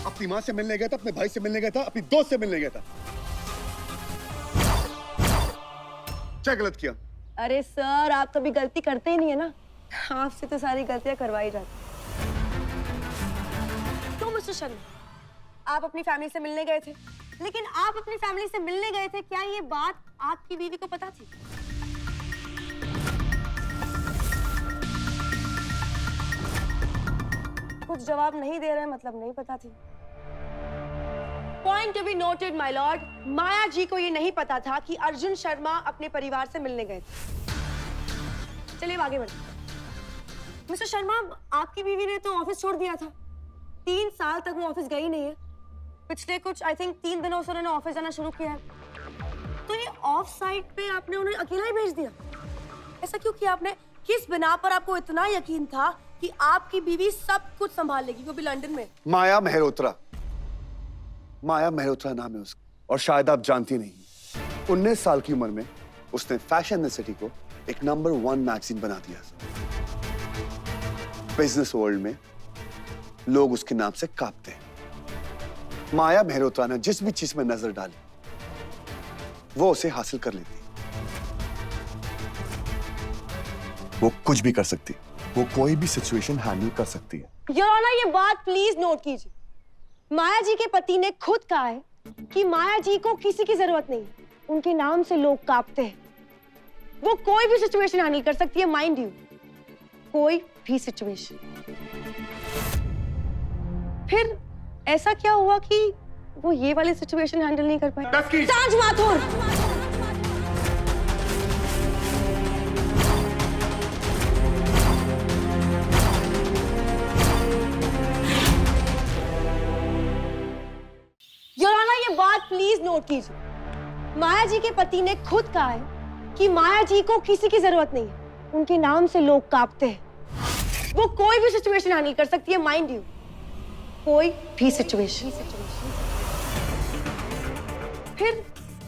S4: अपनी माँ से मिलने गया था, अपने भाई से मिलने गया था, अपनी दोस्त से मिलने गया था। क्या गलत किया?
S3: अरे सर, आप कभी गलती करते ही नहीं है ना, आपसे तो सारी गलतियां करवाई जाती। तो मिस्टर शर्मा, आप अपनी फैमिली से मिलने गए थे, लेकिन आप अपनी फैमिली से मिलने गए थे, क्या ये बात आपकी बीवी को पता थी? कुछ जवाब नहीं दे रहे, मतलब नहीं पता थी। Point to be noted my lord, Maya ji को ये नहीं पता था कि अर्जुन शर्मा अपने परिवार से मिलने गए थे। चलिए आगे बढ़ते। मिस्टर शर्मा, आपकी बीवी ने तो ऑफिस छोड़ दिया था। 3 साल तक वो ऑफिस गई नहीं है। पिछले कुछ आई थिंक 3 दिनों से उन्होंने ऑफिस जाना शुरू किया है। तो ये ऑफ साइट पे आपने उन्हें अकेला ही भेज दिया? ऐसा क्यों किया आपने? किस बिना पर आपको इतना यकीन था कि आपकी बीवी सब कुछ संभाल लेगी, वो भी लंदन में?
S1: माया मेहरोत्रा। माया मेहरोत्रा नाम है उसका, और शायद आप जानती नहीं, 19 साल की उम्र में उसने फैशन सिटी को एक नंबर 1 मैगजीन बना दिया। बिजनेस वर्ल्ड में लोग उसके नाम से कांपते हैं। माया मेहरोत्रा ने जिस भी चीज में नजर डाली वो उसे हासिल कर लेती। वो कुछ भी कर सकती, वो कोई भी सिचुएशन हैंडल कर सकती है।
S3: योर ऑनर, ये बात प्लीज नोट कीजिए। माया जी के पति ने खुद कहा है कि माया जी को किसी की जरूरत नहीं, उनके नाम से लोग कांपते हैं। वो कोई भी सिचुएशन हैंडल कर सकती है, माइंड यू, कोई भी सिचुएशन। फिर ऐसा क्या हुआ कि वो ये वाली सिचुएशन हैंडल नहीं कर पाई? सांज माथुर, योर ऑनर, ये बात प्लीज नोट कीजिए। माया जी के पति ने खुद कहा है कि माया जी को किसी की जरूरत नहीं है, उनके नाम से लोग कांपते हैं। वो कोई भी सिचुएशन हैंडल कर सकती है, माइंड यू, कोई भी सिचुएशन। फिर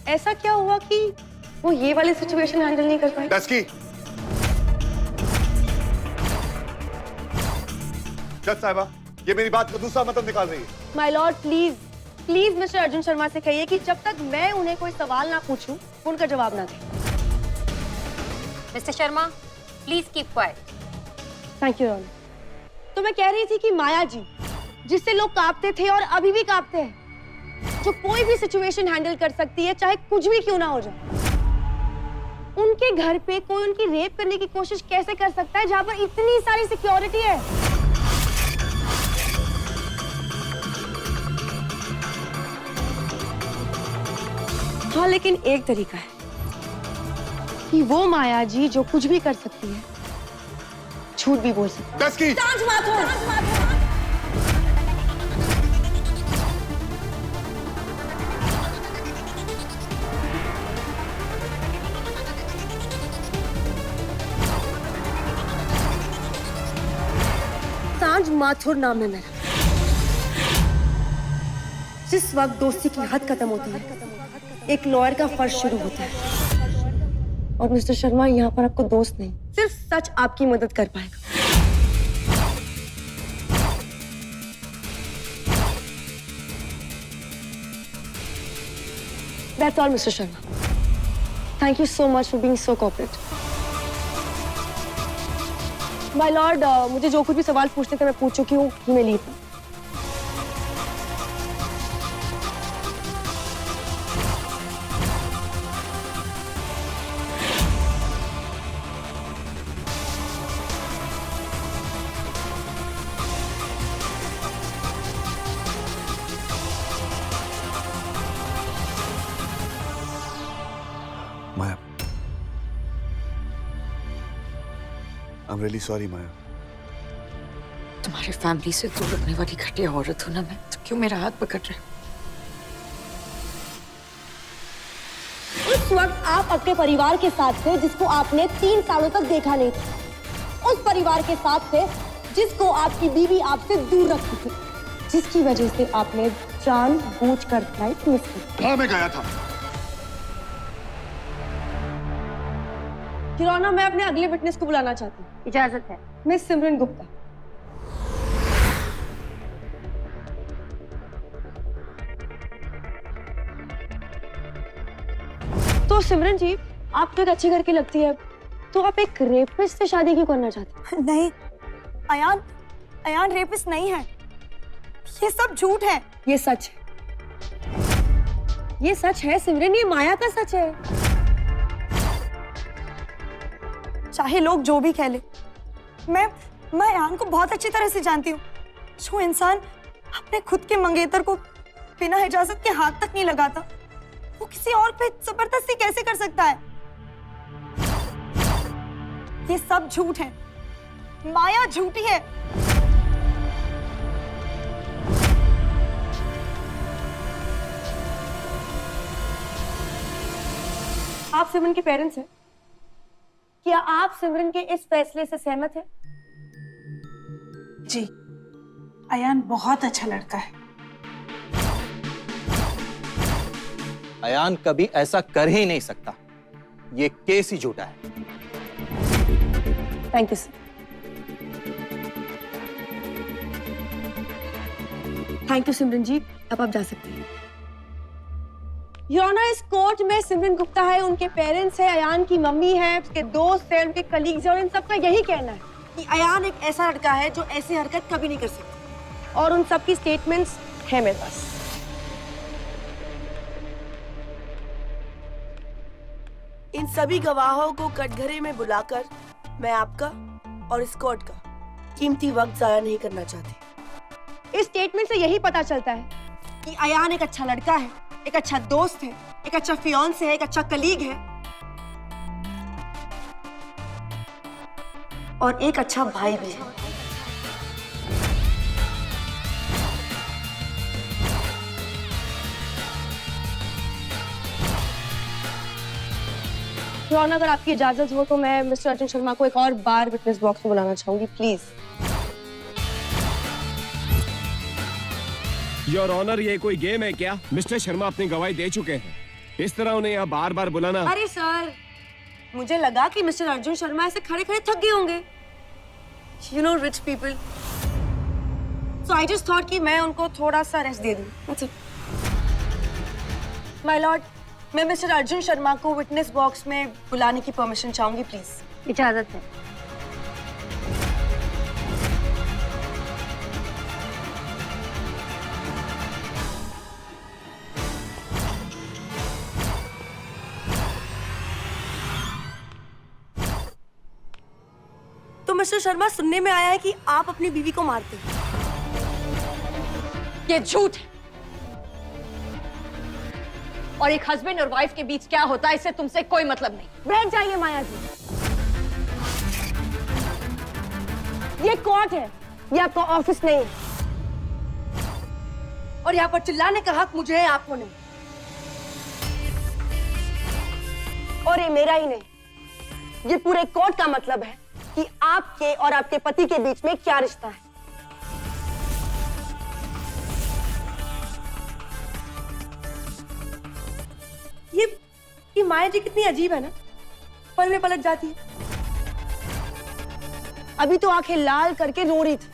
S3: ऐसा क्या हुआ कि वो ये वाली सिचुएशन हैंडल नहीं कर पाई?
S4: डस्की, जज साहिबा, ये मेरी बात का दूसरा मतलब निकाल रही है।
S3: My Lord, please please mister Arjun Sharma से कहिए कि जब तक मैं उन्हें कोई सवाल ना पूछूं, उनका जवाब ना दें।
S8: Mister Sharma, please keep quiet.
S3: Thank you. तो मैं कह रही थी कि माया जी, जिससे लोग कांपते थे और अभी भी कांपते हैं, जो कोई भी सिचुएशन हैंडल कर सकती है, चाहे कुछ भी क्यों ना हो जाए, उनके घर पे कोई उनकी रेप करने की कोशिश कैसे कर सकता है जहां पर इतनी सारी सिक्योरिटी है? हाँ, लेकिन एक तरीका है कि वो माया जी जो कुछ भी कर सकती है, झूठ भी बोल सकती है। सांज माथुर, सांज माथुर नाम है मेरा। जिस वक्त दोस्ती की हद खत्म होती है, एक लॉयर का फर्ज शुरू होता है। और मिस्टर शर्मा, यहाँ पर आपको दोस्त नहीं, सिर्फ सच आपकी मदद कर पाएगा। That's all, Mr. Sharma. Thank you so much for being so cooperative. My lord, मुझे जो कुछ भी सवाल पूछते थे मैं पूछ चुकी हूँ, मैं लीव हूँ।
S1: माया, I'm really sorry, माया।
S8: तुम्हारे फैमिली से दूर रखने वाली घटिया औरत हूं ना मैं, तो क्यों मेरा हाथ पकड़ रहे हो?
S3: उस वक्त आप अपने परिवार के साथ थे जिसको आपने 3 सालों तक देखा नहीं था। उस परिवार के साथ थे जिसको आपकी बीवी आपसे दूर रखती थी, जिसकी वजह से आपने जानबूझकर फ्लाइट मिस की।
S4: हाँ, मैं गया था।
S3: किरोना, मैं अपने अगले विटनेस को बुलाना चाहती हूँ। इजाजत है। मिस सिमरन गुप्ता। तो सिमरन जी, आप तो एक अच्छी घर की लगती है, तो आप एक रेपिस्ट से शादी क्यों करना चाहती हैं?
S12: नहीं, अयान रेपिस्ट नहीं है। ये सब झूठ है।
S3: ये सच है। ये सच है सिमरन, ये माया का सच है।
S12: चाहे लोग जो भी कह ले, मैं अयान को बहुत अच्छी तरह से जानती हूँ। जो इंसान अपने खुद के मंगेतर को बिना इजाजत के हाथ तक नहीं लगाता, वो किसी और पे जबरदस्ती कैसे कर सकता है? ये सब झूठ है। माया झूठी है।
S3: आप सिमरन के पेरेंट्स हैं? क्या आप सिमरन के इस फैसले से सहमत हैं?
S12: जी, अयान बहुत अच्छा लड़का है।
S13: अयान कभी ऐसा कर ही नहीं सकता। ये केस ही झूठा है।
S3: Thank you sir. Thank you Simran ji, अब आप जा सकते हैं। योर ऑनर, इस कोर्ट में सिमरन गुप्ता है, उनके पेरेंट्स हैं, अयान की मम्मी है, उसके दोस्त हैं, उनके कलीग्स हैं, और इन सबका यही कहना है कि अयान एक ऐसा लड़का है जो ऐसी हरकत कभी नहीं कर सकता, और उन सबकी स्टेटमेंट्स है मेरे पास।
S14: इन सभी गवाहों को कटघरे में बुलाकर मैं आपका और इस कोर्ट का कीमती वक्त जाया नहीं करना चाहती।
S3: इस स्टेटमेंट से यही पता चलता है कि अयान एक अच्छा लड़का है, एक अच्छा दोस्त है, एक अच्छा फियांसे है, एक अच्छा कलीग है, और एक अच्छा भाई भी है। योर, अगर आपकी इजाजत हो तो मैं मिस्टर अर्जुन शर्मा को एक और बार विटनेस बॉक्स में बुलाना चाहूंगी, प्लीज।
S6: योर ऑनर, ये कोई गेम है क्या? मिस्टर शर्मा अपनी गवाही दे चुके हैं, इस तरह उन्हें यहाँ बार बार बुलाना।
S3: अरे सर, मुझे लगा कि मिस्टर अर्जुन शर्मा ऐसे खड़े खड़े थक गए होंगे। You know rich people. So I just thought कि मैं उनको थोड़ा सा रेस्ट दे दूं। That's it. My lord, मैं मिस्टर अर्जुन शर्मा को विटनेस बॉक्स में बुलाने की परमिशन चाहूंगी, प्लीज। इजाजत है।
S14: तो मिस्टर शर्मा, सुनने में आया है कि आप अपनी बीवी को मारते हैं।
S8: ये झूठ है। और एक हस्बैंड और वाइफ के बीच क्या होता है इससे तुमसे कोई मतलब नहीं।
S3: बैठ जाइए माया जी। ये कोर्ट है, ये आपका ऑफिस नहीं है, और यहाँ पर चिल्लाने का हक मुझे है, आपको नहीं। और ये मेरा ही नहीं, ये पूरे कोर्ट का मतलब है कि आपके और आपके पति के बीच में क्या रिश्ता है। ये माया जी कितनी अजीब है ना, पल में पलट जाती है। अभी तो आंखें लाल करके रो रही थी,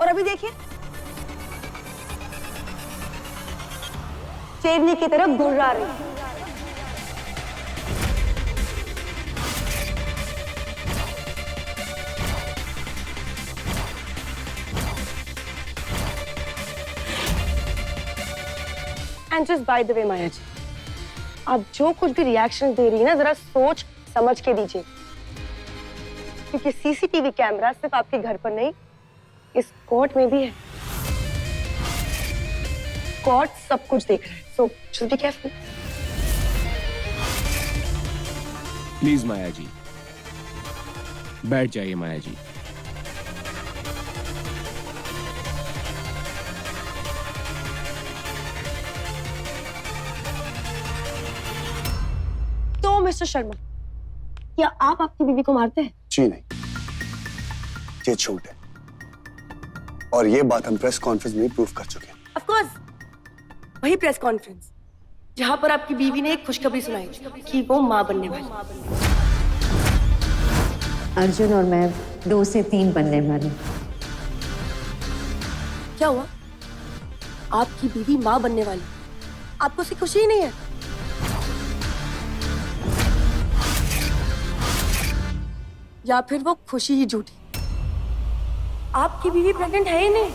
S3: और अभी देखिए शेरनी की तरफ गुर्रा रही। And just by the way Maya ji, आप जो कुछ भी रिएक्शन दे रही है ना, जरा सोच समझ के दीजिए, क्योंकि सीसीटीवी कैमरा सिर्फ आपके घर पर नहीं, इस कोर्ट में भी है। कोर्ट सब कुछ देख रहा है, so just be careful.
S6: Please Maya ji, बैठ जाइए माया जी।
S3: तो मिस्टर शर्मा, क्या आप आपकी बीवी को मारते हैं?
S1: जी नहीं, ये झूठ है और ये बात हम प्रेस कॉन्फ्रेंस में प्रूव कर चुके हैं।
S3: ऑफ कोर्स, वही प्रेस कॉन्फ्रेंस जहां पर आपकी बीवी ने एक खुशखबरी सुनाई कि वो मां बनने वाली।
S8: अर्जुन और मैं 2 से 3 बनने वाले।
S3: क्या हुआ? आपकी बीवी मां बनने वाली, आपको उसकी खुशी ही नहीं है? या फिर वो खुशी ही झूठी? आपकी बीवी प्रेग्नेंट है ही नहीं।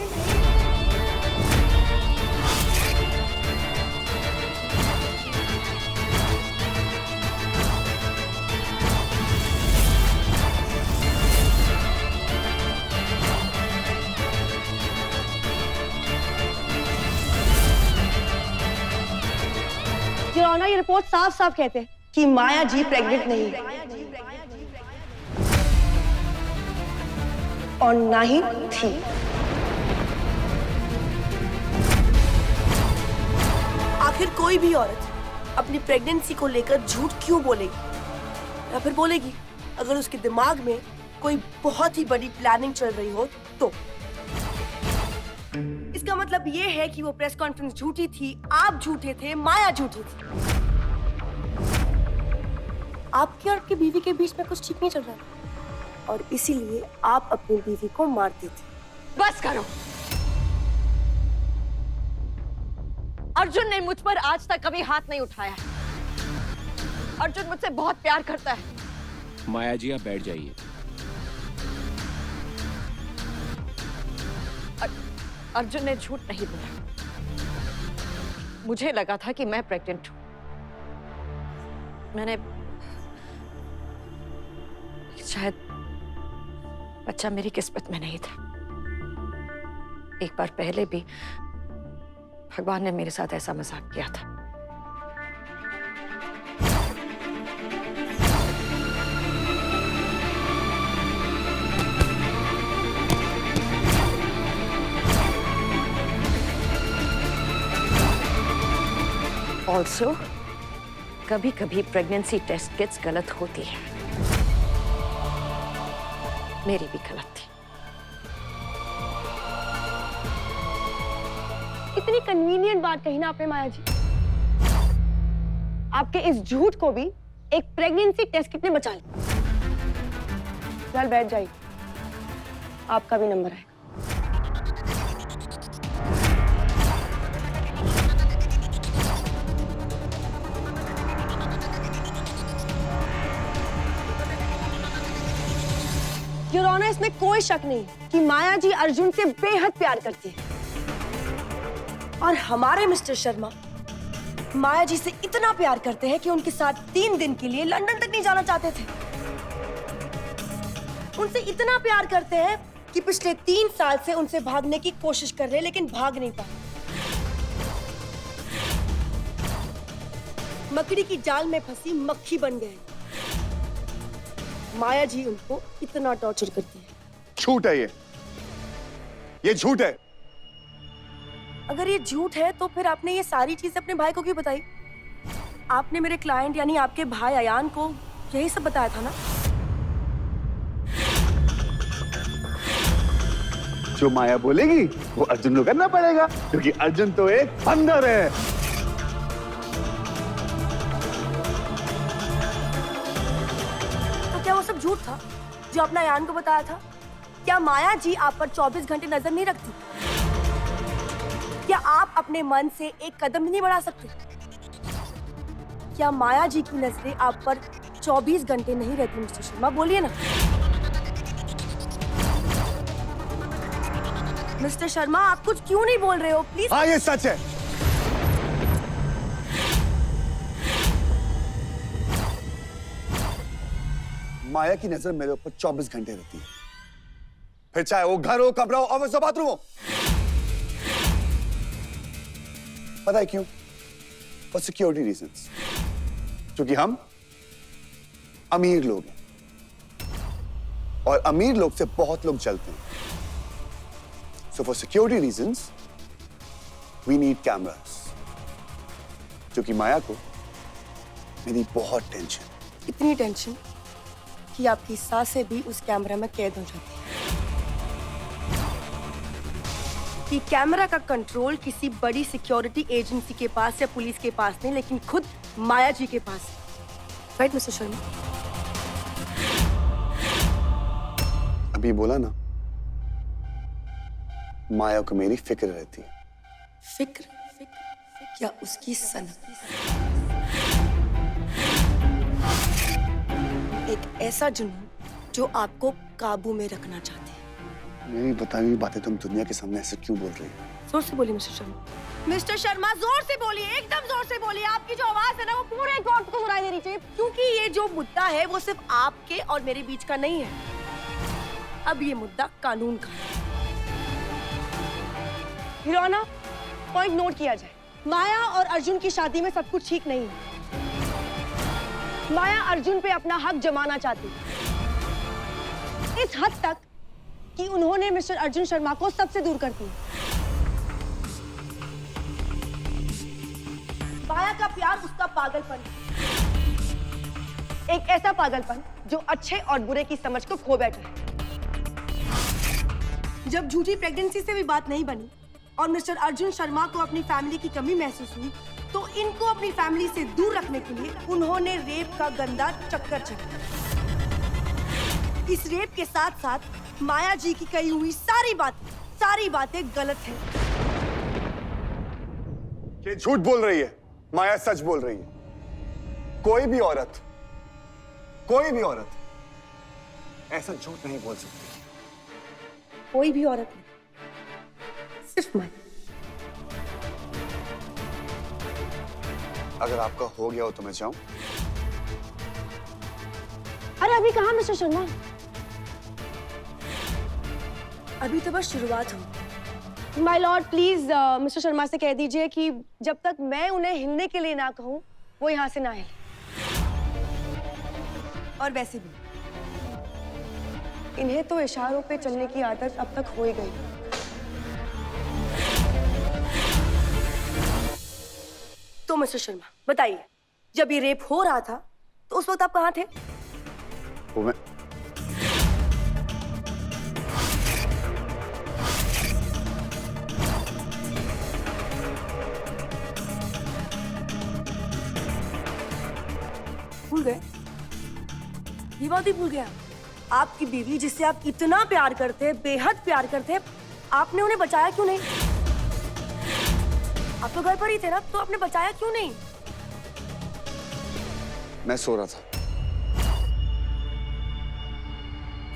S3: योर ऑनर, ये रिपोर्ट साफ साफ कहते हैं कि माया जी प्रेग्नेंट नहीं है और ना ही थी।
S14: आखिर कोई भी औरत अपनी प्रेगनेंसी को लेकर झूठ क्यों बोलेगी? या फिर बोलेगी अगर उसके दिमाग में कोई बहुत ही बड़ी प्लानिंग चल रही हो तो?
S3: इसका मतलब ये है कि वो प्रेस कॉन्फ्रेंस झूठी थी, आप झूठे थे, माया झूठी थी। आपकी और आपकी बीवी के बीच में कुछ ठीक नहीं चल रहा था और इसीलिए आप अपनी बीवी को मारते थे।
S2: बस करो। अर्जुन ने मुझ पर आज तक कभी हाथ नहीं उठाया। अर्जुन मुझसे बहुत प्यार करता है।
S6: माया जी, आप बैठ जाइए।
S2: अर्जुन ने झूठ नहीं बोला। मुझे लगा था कि मैं प्रेग्नेंट हूं। मैंने शायद बच्चा मेरी किस्मत में नहीं था। एक बार पहले भी भगवान ने मेरे साथ ऐसा मजाक किया था। ऑल्सो कभी कभी प्रेगनेंसी टेस्ट किट्स गलत होती है। मेरी भी गलत थी।
S3: इतनी कन्वीनियंट बात कही ना आपने माया जी। आपके इस झूठ को भी एक प्रेगनेंसी टेस्ट किट ने बचा लिया। चल बैठ जाइए, आपका भी नंबर आएगा। योर ऑनर, इसमें कोई शक नहीं कि माया जी अर्जुन से बेहद प्यार करती है और हमारे मिस्टर शर्मा माया जी से इतना प्यार करते हैं कि उनके साथ 3 दिन के लिए लंदन तक नहीं जाना चाहते थे। उनसे इतना प्यार करते हैं कि पिछले 3 साल से उनसे भागने की कोशिश कर रहे हैं लेकिन भाग नहीं पाए। मकड़ी की जाल में फंसी मक्खी बन गए। माया जी उनको इतना टॉर्चर करती है।
S1: झूठ है ये झूठ है।
S3: अगर ये झूठ है तो फिर आपने ये सारी चीजें अपने भाई को क्यों बताई? आपने मेरे क्लाइंट यानी आपके भाई अयान को यही सब बताया था ना?
S1: जो माया बोलेगी वो अर्जुन को करना पड़ेगा क्योंकि अर्जुन तो एक बंदर है।
S3: तो क्या वो सब झूठ था जो आपने अयान को बताया था? क्या माया जी आप पर 24 घंटे नजर नहीं रखती? क्या आप अपने मन से एक कदम भी नहीं बढ़ा सकते? क्या माया जी की नजरें आप पर 24 घंटे नहीं रहती? मिस्टर शर्मा बोलिए ना। मिस्टर शर्मा, आप कुछ क्यों नहीं बोल रहे हो? प्लीज।
S1: हाँ, ये सच है। माया की नजर मेरे ऊपर 24 घंटे रहती है, फिर चाहे वो घर हो, कमरा हो, ऑफिस हो, बाथरूम हो। पता है क्यों? For security reasons. क्योंकि हम अमीर लोग हैं और अमीर लोग से बहुत लोग जलते हैं। So for security reasons we need cameras. जो कि माया को मेरी बहुत टेंशन,
S14: इतनी टेंशन कि आपकी सांसें भी उस कैमरा में कैद हो जाती है। कि कैमरा का कंट्रोल किसी बड़ी सिक्योरिटी एजेंसी के पास या पुलिस के पास नहीं, लेकिन खुद माया जी के पास। Right mister Sharma?
S1: अभी बोला ना, माया को मेरी फिक्र रहती है।
S14: फिक्र? क्या उसकी सनक? एक ऐसा जुनून जो आपको काबू में रखना चाहते हैं।
S1: मेरी बताई हुई बातें तुम दुनिया के सामने ऐसे क्यों बोल रही हो?
S14: जोर से बोलिए मिस्टर शर्मा। मिस्टर शर्मा जोर से बोलिए, एकदम जोर से बोलिए। आपकी जो आवाज है ना वो पूरे कोर्ट को सुनाई देनी चाहिए, क्योंकि ये जो मुद्दा है वो सिर्फ आपके और मेरे बीच का नहीं है। अब ये मुद्दा कानून का है। हिरोना, पॉइंट नोट किया जाए। माया और अर्जुन की शादी में सब कुछ ठीक नहीं है। माया अर्जुन पे अपना हक जमाना चाहती है, इस हद तक कि उन्होंने मिस्टर अर्जुन शर्मा को सबसे दूर कर दिया। माया का प्यार उसका पागलपन है, एक ऐसा पागलपन जो अच्छे और बुरे की समझ को खो बैठा है। जब झूठी प्रेगनेंसी से भी बात नहीं बनी और मिस्टर अर्जुन शर्मा को अपनी फैमिली की कमी महसूस हुई, तो इनको अपनी फैमिली से दूर रखने के लिए उन्होंने रेप का गंदा चक्कर चलाया। इस रेप के साथ साथ माया जी की कही हुई सारी बातें गलत हैं।
S1: ये झूठ बोल रही है, माया सच बोल रही है। कोई भी औरत ऐसा झूठ नहीं बोल सकती।
S14: कोई भी औरत नहीं, सिर्फ माया।
S1: अगर आपका हो गया हो तो मैं जाऊं?
S14: अरे अभी कहाँ मिस्टर शर्मा, अभी तो बस शुरुआत हुई। My Lord, please mister Sharma से कह दीजिए कि जब तक मैं उन्हें हिलने के लिए ना कहूं, वो यहाँ से ना हिले। और वैसे भी इन्हें तो इशारों पे चलने की आदत अब तक हो ही गई। तो मिस्टर शर्मा बताइए, जब ये रेप हो रहा था तो उस वक्त आप कहाँ थे?
S1: वो मैं
S14: भूल गए? ये बात ही भूल गया? आपकी बीवी जिससे आप इतना प्यार करते, बेहद प्यार करते, आपने उन्हें बचाया क्यों नहीं? आप तो घर पर ही थे ना, तो आपने बचाया क्यों नहीं?
S1: मैं सो रहा था।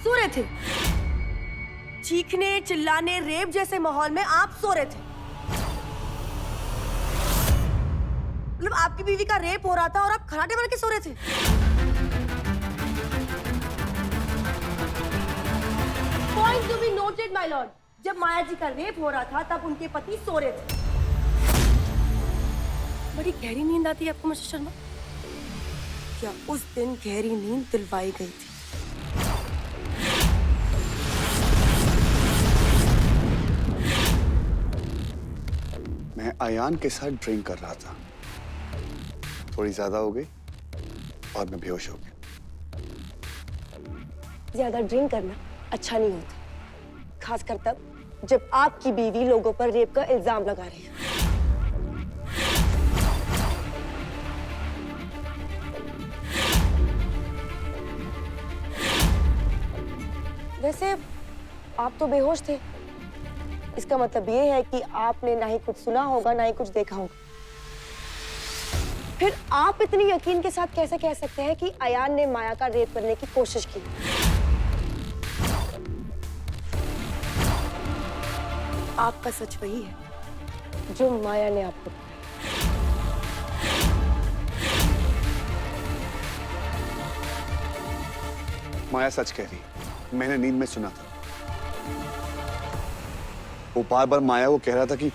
S14: सो रहे थे? चीखने, चिल्लाने, रेप जैसे माहौल में आप सो रहे थे? मतलब आपकी बीवी का रेप हो रहा था और आप खराटे बन के सो रहे थे? Point to be noted my Lord, जब माया जी का रेप हो रहा था तब उनके पति सो रहे थे। बड़ी गहरी नींद आती है आपको मिस्टर शर्मा? क्या उस दिन गहरी नींद दिलवाई गई थी?
S1: मैं अयान के साथ ड्रिंक कर रहा था, थोड़ी ज्यादा हो गई और मैं बेहोश हो गया।
S14: ज्यादा ड्रिंक करना अच्छा नहीं होता, खासकर तब जब आपकी बीवी लोगों पर रेप का इल्जाम लगा रही है। वैसे आप तो बेहोश थे, इसका मतलब ये है कि आपने ना ही कुछ सुना होगा ना ही कुछ देखा होगा। फिर आप इतनी यकीन के साथ कैसे कह सकते हैं कि अयान ने माया का रेप करने की कोशिश की? आपका सच वही है जो माया ने आपको बताया।
S1: माया सच कह रही है, मैंने नींद में सुना था। वो बार बार माया को कह रहा था कि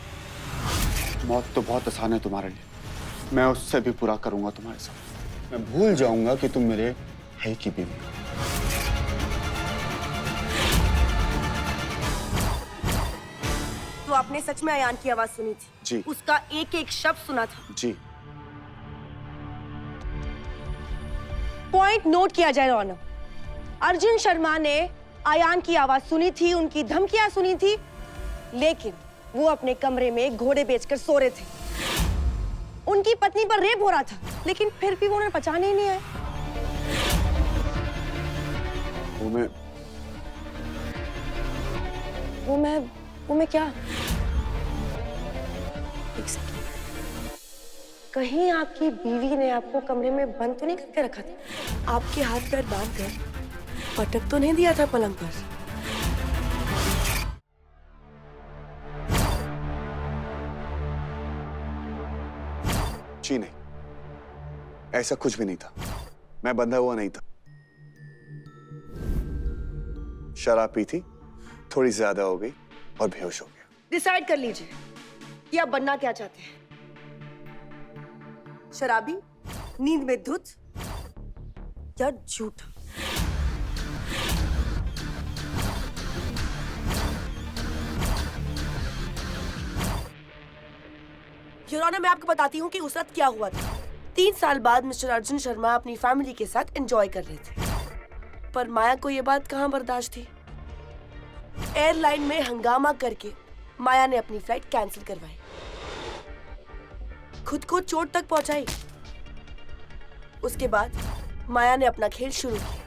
S1: मौत तो बहुत आसान है तुम्हारे लिए, मैं उससे भी पूरा करूंगा तुम्हारे साथ। मैं भूल जाऊंगा कि तुम मेरे भाई की बीवी।
S14: तो आपने सच में अयान की आवाज सुनी थी?
S1: जी।
S14: उसका एक एक शब्द सुना था?
S1: जी।
S14: पॉइंट नोट किया जाए रौनक। अर्जुन शर्मा ने अयान की आवाज सुनी थी, उनकी धमकियां सुनी थी, लेकिन वो अपने कमरे में घोड़े बेचकर सो रहे थे। उनकी पत्नी पर रेप हो रहा था, लेकिन फिर भी वो उन्हें बचाने ही नहीं आए। वो मैं क्या? एक सेकंड, कहीं आपकी बीवी ने आपको कमरे में बंद तो नहीं करके रखा था? आपके हाथ पैर बांधकर पटक तो नहीं दिया था पलंग पर?
S1: जी नहीं, ऐसा कुछ भी नहीं था। मैं बंधा हुआ नहीं था। शराब पी थी, थोड़ी ज्यादा हो गई और बेहोश हो गया।
S14: डिसाइड कर लीजिए कि आप बनना क्या चाहते हैं। शराबी, नींद में धुत या झूठा? योर ऑनर, मैं आपको बताती हूँ कि उस रात क्या हुआ था। 3 साल बाद मिस्टर अर्जुन शर्मा अपनी फैमिली के साथ एंजॉय कर रहे थे, पर माया को यह बात कहाँ बर्दाश्त थी। एयरलाइन में हंगामा करके माया ने अपनी फ्लाइट कैंसिल करवाई, खुद को चोट तक पहुंचाई। उसके बाद माया ने अपना खेल शुरू किया।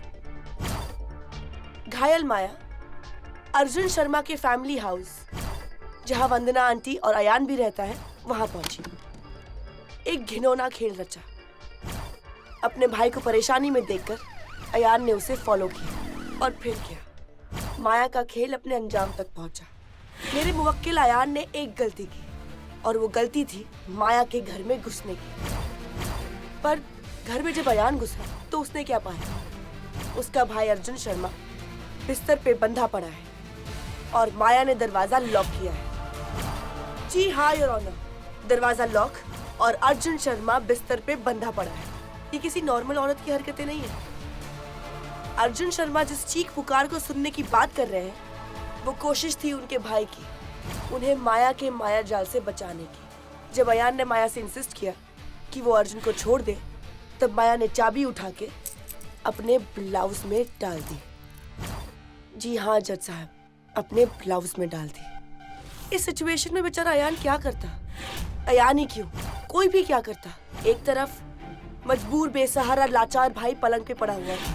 S14: घायल माया अर्जुन शर्मा के फैमिली हाउस, जहां वंदना आंटी और अयान भी रहता है, वहां पहुंची। एक घिनौना खेल रचा। अपने भाई को परेशानी में देखकर अयान ने उसे फॉलो किया और फिर क्या, माया का खेल अपने अंजाम तक पहुंचा। मेरे मुवक्किल अयान ने एक गलती की, और वो गलती थी माया के घर में घुसने की। पर घर में जब अयान घुसा तो उसने क्या पाया? उसका भाई अर्जुन शर्मा बिस्तर पे बंधा पड़ा है और माया ने दरवाजा लॉक किया है। जी हाँ योर ऑनर, दरवाजा लॉक और अर्जुन शर्मा बिस्तर पे बंधा पड़ा है। ये किसी नॉर्मल औरत की हरकतें नहीं है। अर्जुन शर्मा जिस चीख पुकार को सुनने की बात कर रहे हैं, वो कोशिश थी उनके भाई की, उन्हें माया के माया जाल से बचाने की। जब अयान ने माया से इंसिस्ट किया कि वो अर्जुन को छोड़ दे, तब माया ने चाबी उठा के अपने ब्लाउज में डाल दी। जी हाँ जज साहब, अपने ब्लाउज में डाल दी। इस सिचुएशन में बेचारा अयान क्या करता? अयान ही क्यों, कोई भी क्या करता। एक तरफ मजबूर बेसहारा लाचार भाई पलंग पे पड़ा हुआ था,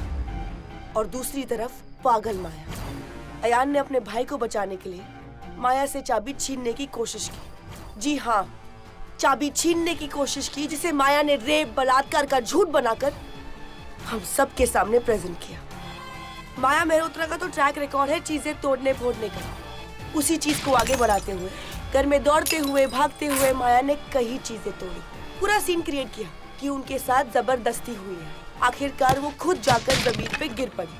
S14: और दूसरी तरफ पागल माया। अयान ने अपने भाई को बचाने के लिए माया से चाबी छीनने की कोशिश की। जी हाँ, चाबी छीनने की कोशिश की, जिसे माया ने रेप बलात्कार का झूठ बनाकर हम सबके सामने प्रेजेंट किया। माया मेहरोत्रा का तो ट्रैक रिकॉर्ड है चीजें तोड़ने फोड़ने का। उसी चीज को आगे बढ़ाते हुए, घर में दौड़ते हुए भागते हुए माया ने कई चीजें तोड़ी। पूरा सीन क्रिएट किया कि उनके साथ जबरदस्ती हुई है। आखिरकार वो खुद जाकर जमीन पे गिर पड़ी,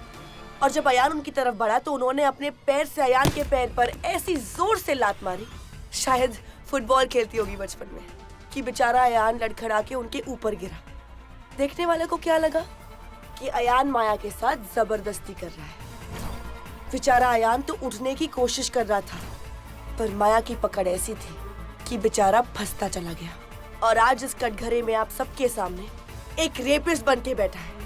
S14: और जब अयान उनकी तरफ बढ़ा तो उन्होंने अपने पैर से अयान के पैर पर ऐसी जोर से लात मारी, शायद फुटबॉल खेलती होगी बचपन में, कि बेचारा अयान लड़खड़ा के उनके ऊपर गिरा। देखने वाले को क्या लगा कि अयान माया के साथ जबरदस्ती कर रहा है। बेचारा अयान तो उठने की कोशिश कर रहा था, पर माया की पकड़ ऐसी थी कि बेचारा फंसता चला गया। और आज इस कटघरे में आप सबके सामने एक रेपिस्ट बन के बैठा है।